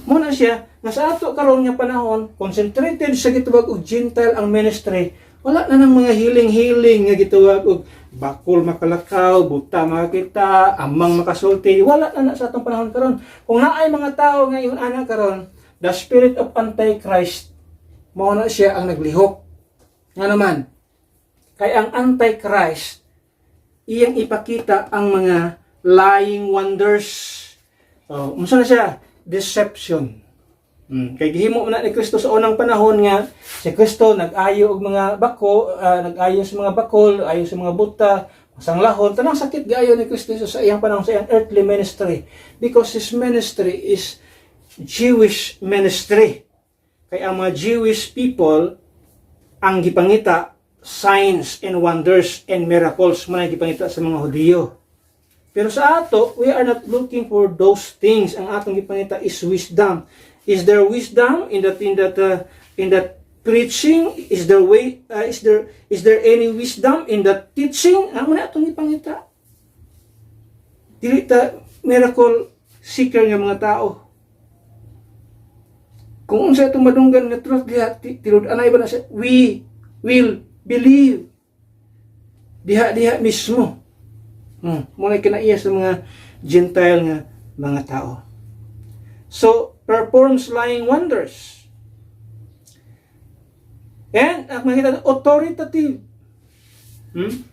Muna siya, nga sa ato karon nga panahon, concentrated sa gituwag og Gentile ang ministry, wala na ng mga healing nga gituwag og bakol makalakaw, buta makakita, amang makasulti, wala na sa atong panahon karon. Kung naay mga tao nga ingon anak karon, the spirit of Antichrist, mao na siya ang naglihok. Nga naman, kay ang Antichrist, iyang ipakita ang mga lying wonders. Unsa na siya? Deception. Kay gihimo na ni Kristo sa unang panahon nga si Kristo nag-ayo og mga bako, nag-ayo sa mga bakol, ayo sa mga buta, sang lahon, tanang sakit gaayo ni Kristo sa iyang panahon sa iyang earthly ministry because his ministry is Jewish ministry. Kay ang mga Jewish people ang gipangita signs and wonders and miracles man gipangita sa mga Hudiyo. Pero sa ato, we are not looking for those things. Ang atong gipangita is wisdom. Is there wisdom in that preaching? Is there any wisdom in that teaching? Ang na atong gipangita. Dili ta miracle seeker nga mga tao. Kung unsa itong madunggan nga truth diha tilud anay ba na siya, we will believe diha mismo. Muna kinaiya sa mga Gentile nga mga tao. So, performs lying wonders. And, ang makita, authoritative.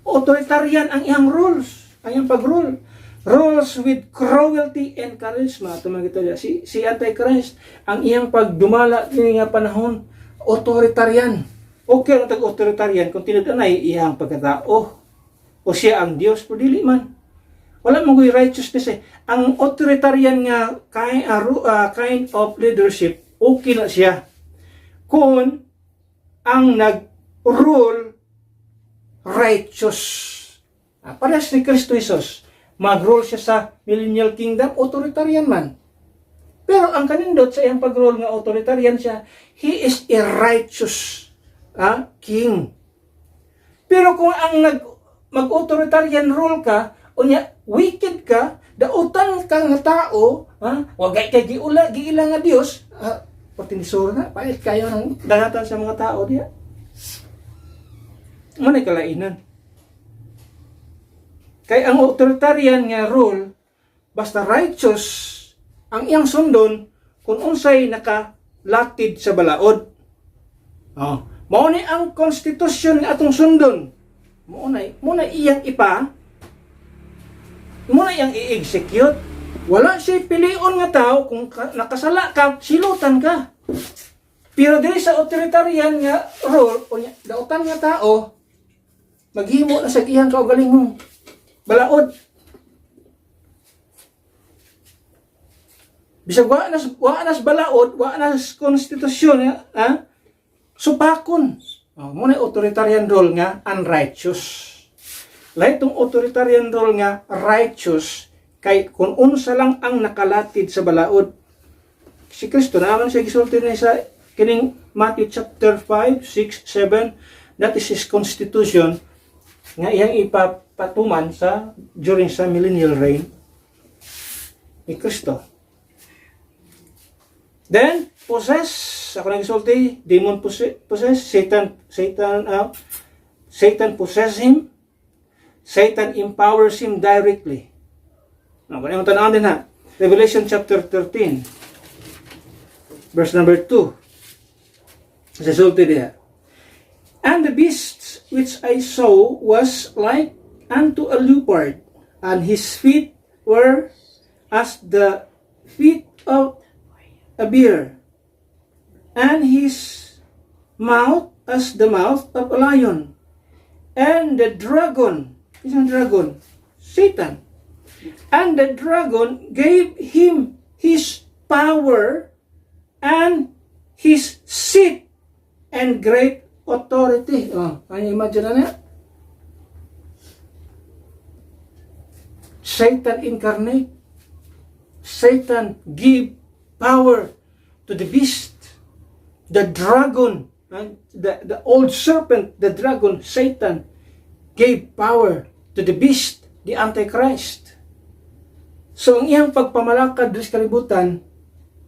Authoritarian ang iyang rules. Ang iyang pag-rule. Rules with cruelty and charisma. Ito makita niya. Si Antichrist, ang iyang pagdumala din nga panahon, authoritarian. Okay ang tag-authoritarian kung tinudanay iyang pagkatao. O siya ang Diyos, pero dili man. Wala mong righteousness eh. Ang authoritarian nga kind of leadership, okay na siya. Kung ang nag-rule righteous. Parehas ni Kristo Jesus. Mag-rule siya sa millennial kingdom, authoritarian man. Pero ang kanindot sa iyang pag-rule nga authoritarian siya, he is a righteous king. Pero kung ang mag-authoritarian rule ka, unya wicked ka, dautan ka nga tao, wagay kay giila nga Dios, patinisura na, pait kayo ng dagatan sa mga tao diya. Manay kalainan. Kay ang authoritarian nga rule, basta righteous ang iyang sundon kung unsay nakalatid sa balaod. Mao ni ang konstitusyon nga atong sundon. Muna iyang iyang i-execute. Wala siya pilion nga tao, kung nakasala ka, silutan ka. Pero dili sa authoritarian nga rule, dautan nga tao, maghimo na sa iyang kaugalingong balaod. Bisag wa nas balaod, wa nas konstitusyon, supakon. Muna authoritarian rule nga unrighteous. Lahat itong authoritarian rule nga righteous, kay kung unsa lang ang nakalatid sa balaod. Si Kristo naman siya gisulti na sa kining Matthew chapter 5, 6, 7, that is His constitution nga iyang ipapatuman during sa millennial reign ni Kristo. Then, possess, ako nagsulti, demon possess, Satan possess him, Satan empowers him directly. Kung tanawin din ha, Revelation chapter 13, verse number 2. Nagsulti diha. And the beast which I saw was like unto a leopard, and his feet were as the feet of a bear, and his mouth as the mouth of a lion. And the dragon, isang dragon, Satan, and the dragon gave him his power and his seat and great authority. Can you imagine na? Satan incarnate. Satan give power to the beast, the dragon, the old serpent, the dragon, Satan gave power to the beast, the Antichrist. So ang iyang pagpamalakad sa kalibutan,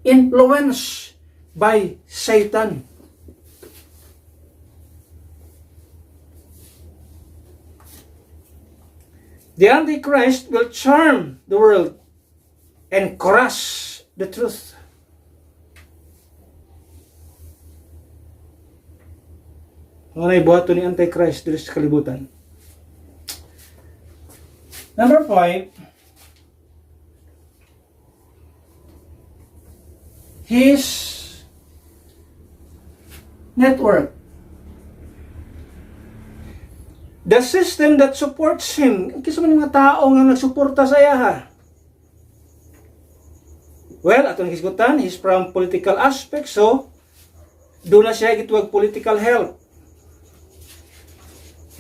influenced by Satan. The Antichrist will charm the world and crush the truth. Ano na ibuhato ni Antichrist dito sa kalibutan? Number 5, his network. The system that supports him. Kisa man mga tao nga nagsuporta sa iya. Well, atong hisgutan, he's from political aspect, so doon na siya gituwag political help.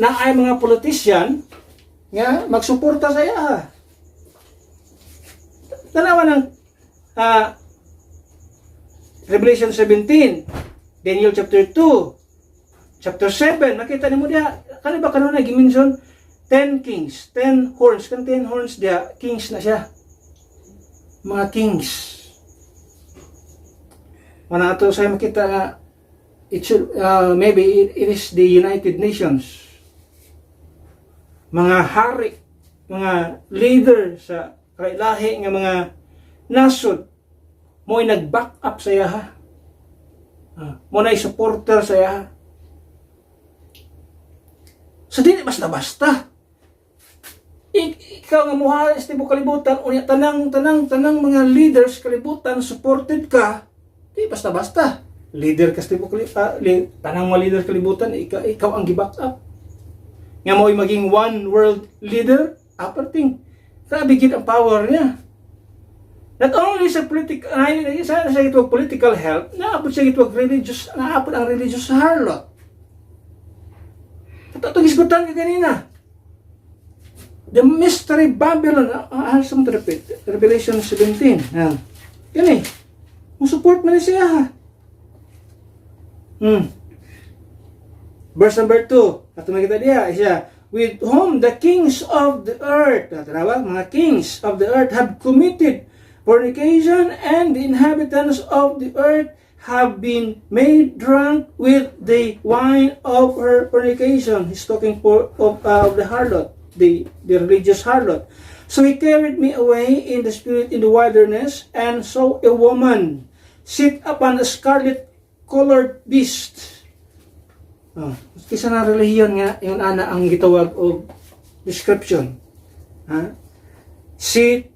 Na ay mga politician nga magsuporta sa iya. Tanawa ng Revelation 17, Daniel chapter 2, chapter 7, nakita niyo mo diya, kano ba kanuna gimension 10 kings, 10 horns, kan 10 horns diya, kings na siya. Mga kings. Mana ato sa makita nga it should maybe it is the United Nations. Mga hari, mga leader sa lahi nga mga nasod mo'y nag-back up sa iya. Mo na'y supporter sa iya. So, di basta-basta. Ikaw nga muha sa tibok kalibutan, unya tanang mga leaders kalibutan, supported ka, di basta-basta. Leader ka sa tibok kalibutan, tanang mga leaders kalibutan, ikaw ang gi-back up. Nga mo'y maging one world leader, aperting. Grabe gid ang power niya. Not only sa political help, naapod siya itwag religious, naapod ang religious harlot. Ito gisgutan ka kanina. The mystery Babylon, some to repeat, Revelation 17. Yan eh. Support man siya ha. Verse number 2. At makita diya, siya, with whom the kings of the earth, mga kings of the earth have committed fornication, and the inhabitants of the earth have been made drunk with the wine of her fornication. He's talking of the harlot, the religious harlot. So he carried me away in the spirit in the wilderness, and saw a woman sit upon a scarlet-colored beast. Kisa na relihiyon nga, yung ana ang gitawag o description. Sit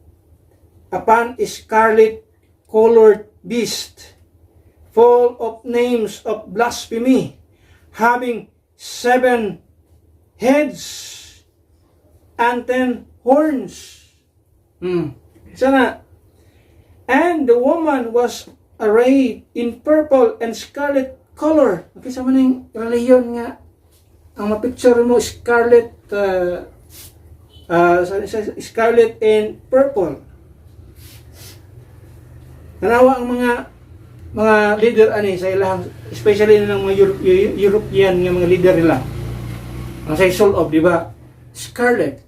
upon a scarlet-colored beast, full of names of blasphemy, having 7 heads and 10 horns. Sana. And the woman was arrayed in purple and scarlet color. Okay, sama na yung relihiyon nga. Ang mapicture mo, scarlet, scarlet and purple. Nanawa ang mga leader sa ilang, especially ng mga European nga mga leader nila. Ang say soul of, di ba? Scarlet,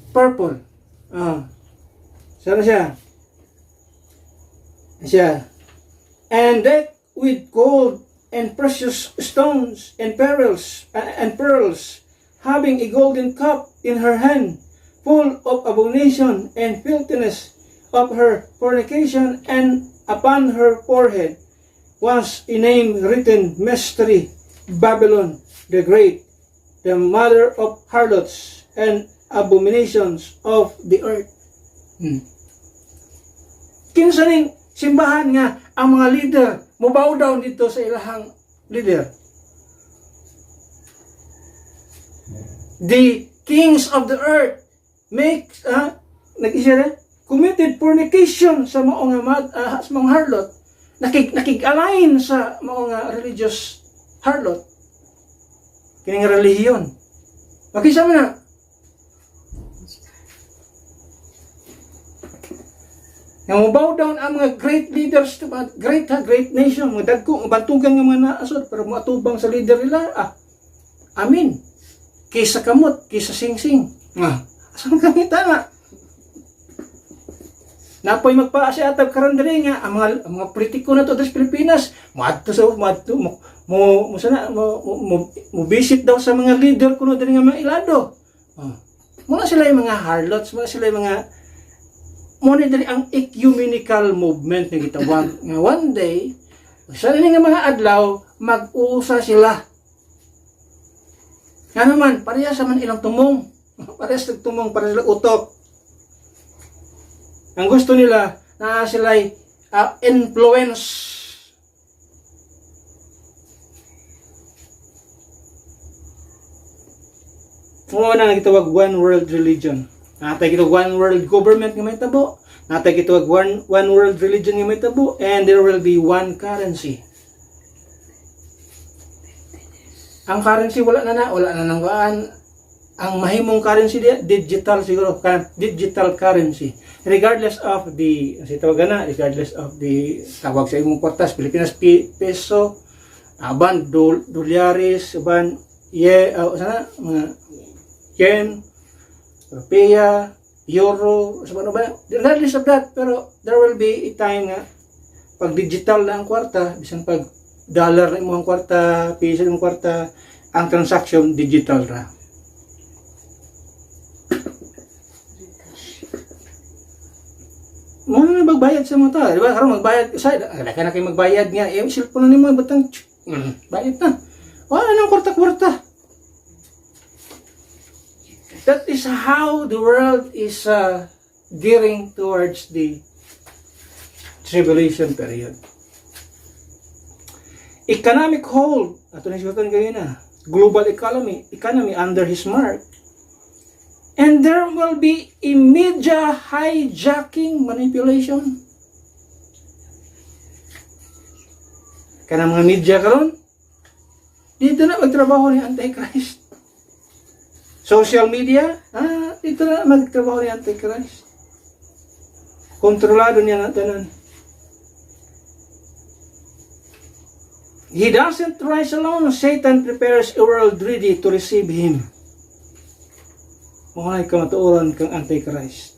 purple. Sana siya? And decked with gold and precious stones and pearls, having a golden cup in her hand, full of abomination and filthiness of her fornication, and upon her forehead was a name written, Mystery Babylon the Great, the mother of harlots and abominations of the earth. Kinsaning simbahan nga ang mga leader mubaw down dito sa ilahang leader. The kings of the earth committed fornication sa mga harlot, nakig-align sa mga religious harlot, kining relihiyon. Makisama na. Nga mubaw down ang mga great leaders, great nation, mga dagko, bantugan ng mga naasod, pero matubang sa leader nila, amin. Kaysa kamot, kaysa singsing. Asang kamita na? Napoy magpaasyatab karon diri nga ang mga politiko na to sa Pilipinas, mo visit daw sa mga leader kuno diri nga mga ilado. Muna sila yung mga harlots, muna sila yung mga muna diri ang ecumenical movement nga gitawag nga one day sa nga mga adlaw mag-usa sila. Nga naman, pareha sa man ilang tumong. Parehas nagtumong, parehas utok. Ang gusto nila na sila'y influence. Muna nga gitawag one world religion. Natay kitawag one world government nga may tabo. Natay kitawag one world religion nga may tabo. And there will be one currency. Ang currency wala na nang gaan. Ang mahimong currency digital siguro, digital currency. Regardless of the regardless of the tawag sa imong kwartas, Pilipinas peso, aban dolyares, aban mga yen, rupiah, euro, ano ba? Regardless of that, pero there will be a time nga pag digital na ang kwarta, bisan pag dollar na imong kwarta, piso imong kwarta, ang transaction digital ra. Mo na magbayad sa mga ta, di ba? Karon magbayad sa, laki na kayo magbayad nga, cellphone na nimo batang bayad na. Wala nang kwarta-kwarta. That is how the world is gearing towards the tribulation period. Economic hold, ato na sigutan kayo na, global economy under his mark. And there will be a media hijacking manipulation. Kanang mga media karon, dito na magtrabaho ni Antichrist. Social media, dito na magtrabaho ni Antichrist. Kontrolado niya na tanan. He doesn't rise alone. Satan prepares a world ready to receive him. Mga kamatuoran kang Antichrist.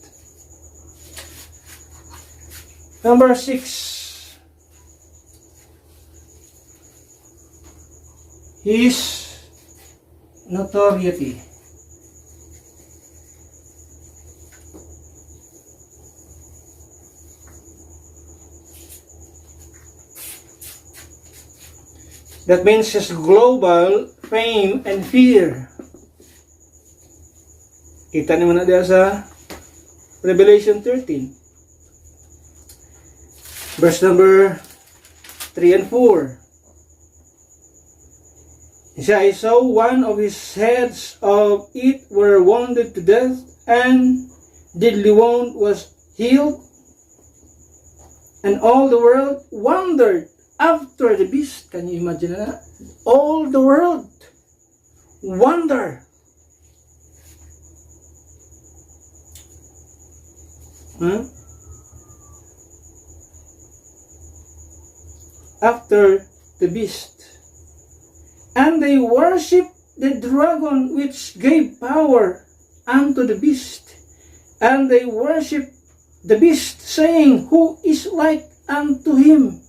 Number 6. His notoriety. That means his global fame and fear. Kita naman na diya sa Revelation 13. Verse number 3 and 4. He said, I saw one of his heads of it were wounded to death, and deadly wound was healed, and all the world wondered after the beast. Can you imagine that? All the world wonder. After the beast. And they worship the dragon which gave power unto the beast. And they worship the beast, saying, Who is like unto him,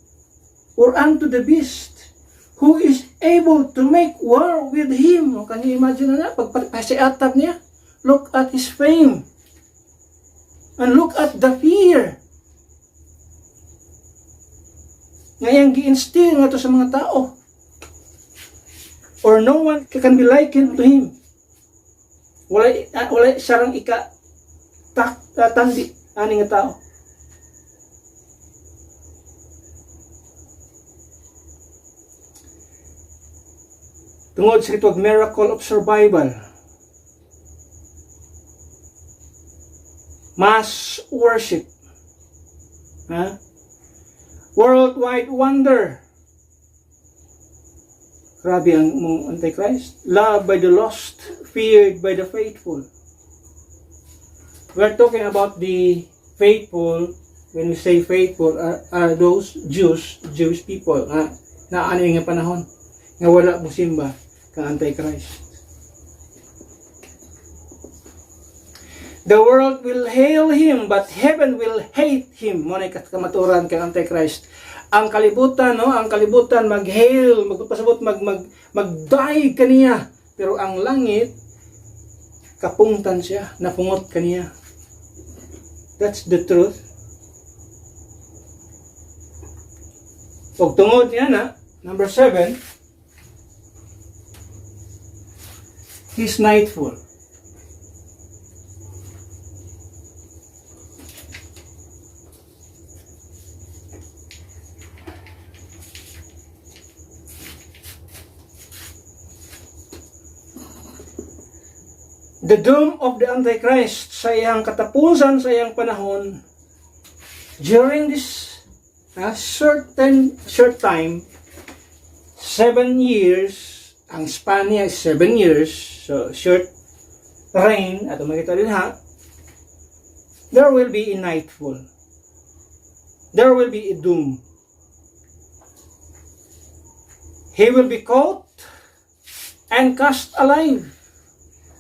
or unto the beast, who is able to make war with him? Can you imagine na? Pagpasiatap niya, look at his fame. And look at the fear. Ngayang gi-instill nga to sa mga tao. Or no one can be likened to him. Wala sarang tandi ani nga tao. Tungod sa kitwag miracle of survival. Mass worship. Worldwide wonder. Grabe ang Antichrist. Loved by the lost, feared by the faithful. We're talking about the faithful. When we say faithful, are those Jewish people. Na ano yung panahon nga wala mo simba kang Antichrist. The world will hail him, but heaven will hate him. Mo na kamaturan kay Antichrist. Ang kalibutan, mag-hail, magpasabot, mag-die kaniya. Pero ang langit, kapungtan siya, napungot kaniya. That's the truth. Pag tungod niya na, number 7, he's nightful. The doom of the Antichrist sa iyang katapusan sa iyang panahon during this short time, 7 years, ang span niya is 7 years, so short reign, at makita din there will be a nightfall. There will be a doom. He will be caught and cast alive.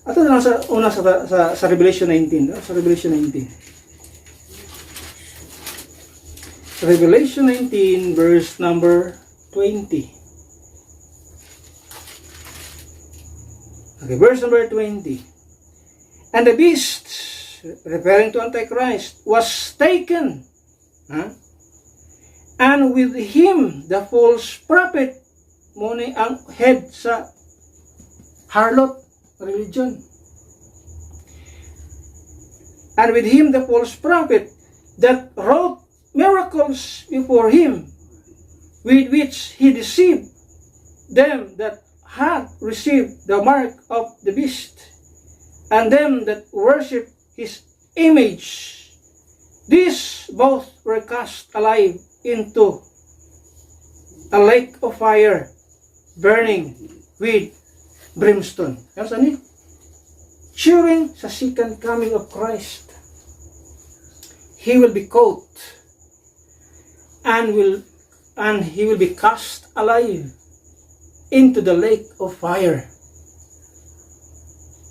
Ato na lang sa Revelation 19. Sa Revelation 19. Revelation 19 verse number 20. Okay, verse number 20. And the beast, referring to Antichrist, was taken. And with him, the false prophet, muna ang head sa harlot religion. And with him the false prophet that wrought miracles before him, with which he deceived them that had received the mark of the beast, and them that worship his image. These both were cast alive into a lake of fire burning with brimstone. Ano sa ni? During sa second coming of Christ, He will be caught and He will be cast alive into the lake of fire.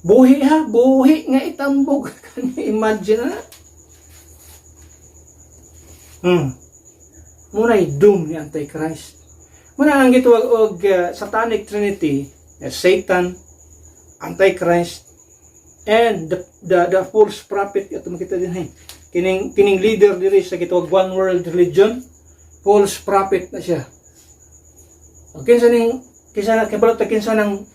Buhi ha, buhi nga itambog. Can you imagine na? Muna'y doom ni Antichrist. Muna ang gituwag og satanic trinity, Satan, Antichrist, and the false prophet. Ito makita din kining leader diri sa gituwag one world religion, false prophet na siya. Okay, kinsa nang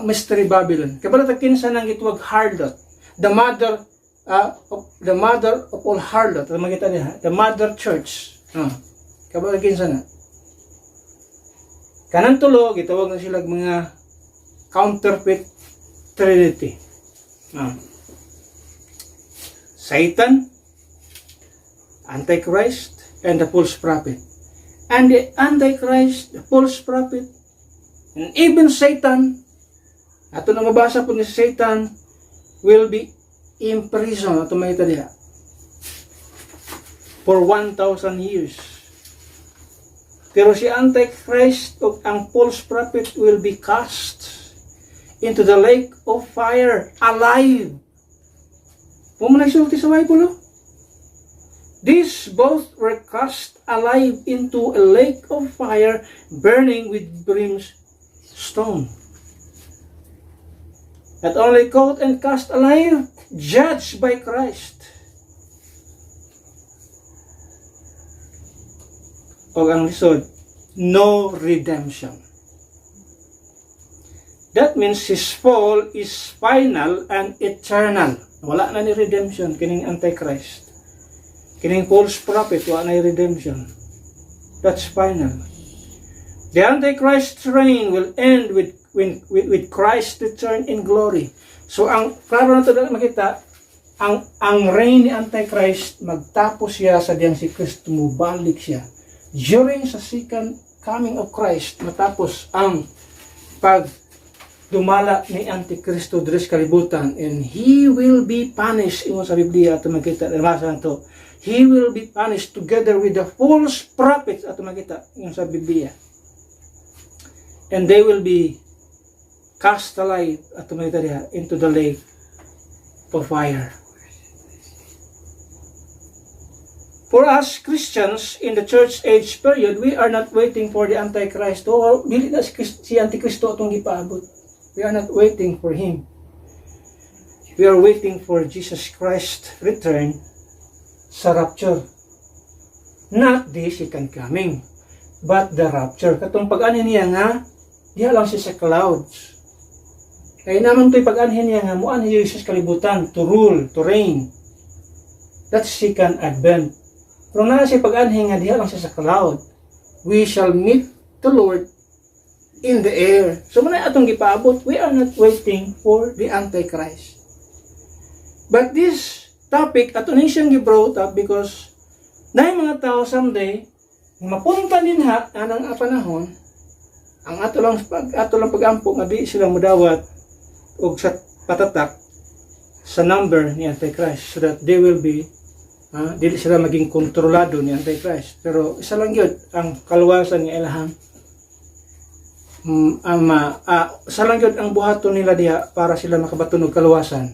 mystery Babylon. Kabalata kinsa nang gituwag harlot, the mother of all harlot. Ito makita niya, the mother church. Kabalata kinsa na. Kanang tulo gitawag na sila mga counterfeit trinity. Satan, Antichrist, and the false prophet. And the Antichrist, the false prophet, and even Satan, ato na mabasa po ni Satan, will be imprisoned, ato makita diha, for 1,000 years. Pero si Antichrist o ang false prophet will be cast into the lake of fire alive. Kung mo nagsulti sa Bible, these both were cast alive into a lake of fire burning with brimstone. Not only caught and cast alive, judged by Christ. O ang lisod, no redemption. That means his fall is final and eternal. Wala na ni redemption kining Antichrist. Kining false prophet, wala na ni redemption. That's final. The Antichrist's reign will end with Christ's return in glory. So ang klaro na ito makita, ang reign ni Antichrist, magtapos siya sa diyang si Kristo, mubalik siya. During sa second coming of Christ, matapos ang pagdumala ni Antikristo diri sa kalibutan, and he will be punished. Imo sa Biblia ato makita, nabasa to. He will be punished together with the false prophets ato makita imo sa Biblia. And they will be cast alive ato makita diha into the lake of fire. For us Christians in the church age period, we are not waiting for the Antichrist. Dili na si Antikristo atong gipaabot. We are not waiting for him. We are waiting for Jesus Christ return sa rapture. Not the second coming, but the rapture. Katong pag-anhin niya nga, diha lang siya sa clouds. Kaya naman to'y pag-anhin niya nga, muanhin siya sa kalibutan, to rule, to reign. That's second advent. Pero na siya pag-anhin nga, diha lang siya sa cloud. We shall meet the Lord in the air. So muna atong gipaabot, we are not waiting for the Antichrist. But this topic, ato na siyang gi-brought up because na mga tao someday, mapunta din anang panahon, ang ato lang pag-ampo, nga di silang mudawat o sa patatak sa number ni Antichrist so that they will be dili sila maging kontrolado ni Antichrist. Pero isa lang yun ang kaluwasan ng ilahang isa lang yun ang buhaton nila diha para sila makabatunog kaluwasan.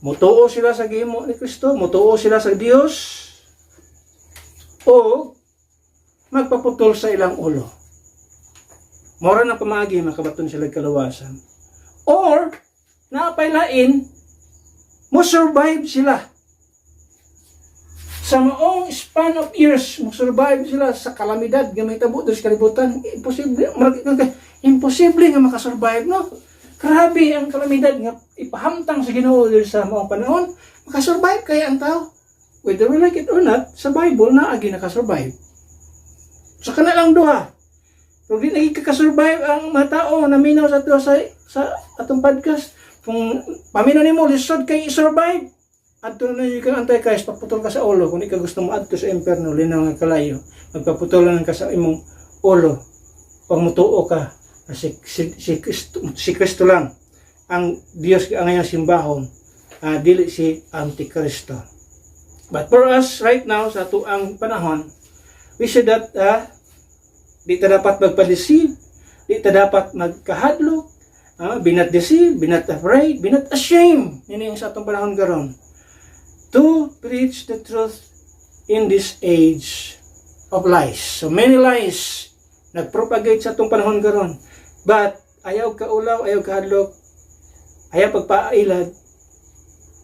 Mutuo sila sa gihimo ni Kristo, mutuo sila sa Dios, o magpaputol sa ilang ulo. Mora na pamagi makabaton sila kaluwasan. Or napailain mo survive sila. Sa maong span of years, mag-survive sila sa kalamidad, gamay tabo sa kalibutan. Imposible nga makasurvive, no? Grabe ang kalamidad nga ipahamtang sa Ginoo sa maong panahon, makasurvive kaya ang tao. Whether we like it or not, sa Bible na agi nakasurvive. Sa kanilang duha. Pero di nagkakasurvive ang mga tao na minaw sa atong podcast. Kung paminaw nimo lisod kay i-survive, adto na yung kang Antichrist, paputol ka sa ulo. Kung di ka gusto mo adto sa impyerno, linaw nga kalayo, magpaputolan ka sa imong ulo. Pag mutuo ka, na si Kristo lang ang Diyos ang ngayong simbahon, dili si Antikristo. But for us right now, sa tuang panahon, we should that di ta dapat magpa-deceive, di ta dapat magkahadlok, be not deceived, be not afraid, be not ashamed. Ini yung sa atong panahon karon. To preach the truth in this age of lies. So many lies nagpropagate sa atong panahon karon. But ayaw kaulaw, ayaw kahadlok, ayaw pagpailad,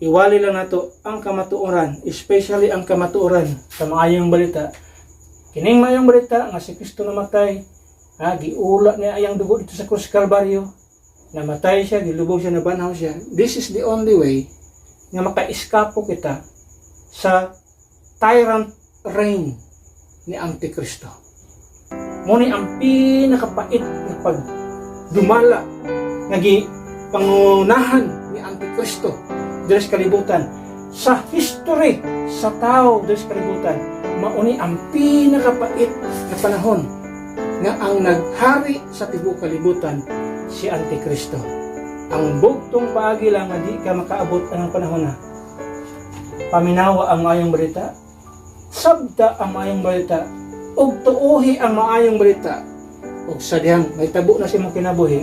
iwali lang nato ang kamatuoran, especially ang kamatuoran sa maayong balita. Kining maayong balita nga si Kristo namatay, giula niya ayang dugo dito sa krus Kalbaryo, namatay siya, gilubog siya, nabanaw siya. This is the only way nga makaiskapo kita sa tyrant reign ni Antikristo. Muna ang pinakapait na pagdumala nagi pangunahan ni Antikristo diri sa kalibutan, sa history sa tao diri sa kalibutan. Mauni ang pinakapait na panahon nga ang naghari sa tibuok kalibutan si Antikristo. Ang bugtong paagi lang nga di ka makaabot anong panahon na paminawa ang maayong balita, sabda ang maayong balita, ug tuohi ang maayong balita, ug sadyang may tabo na si mong kinabuhi,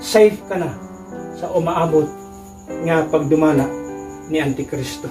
safe ka na sa umaabot nga pagdumala ni Antikristo.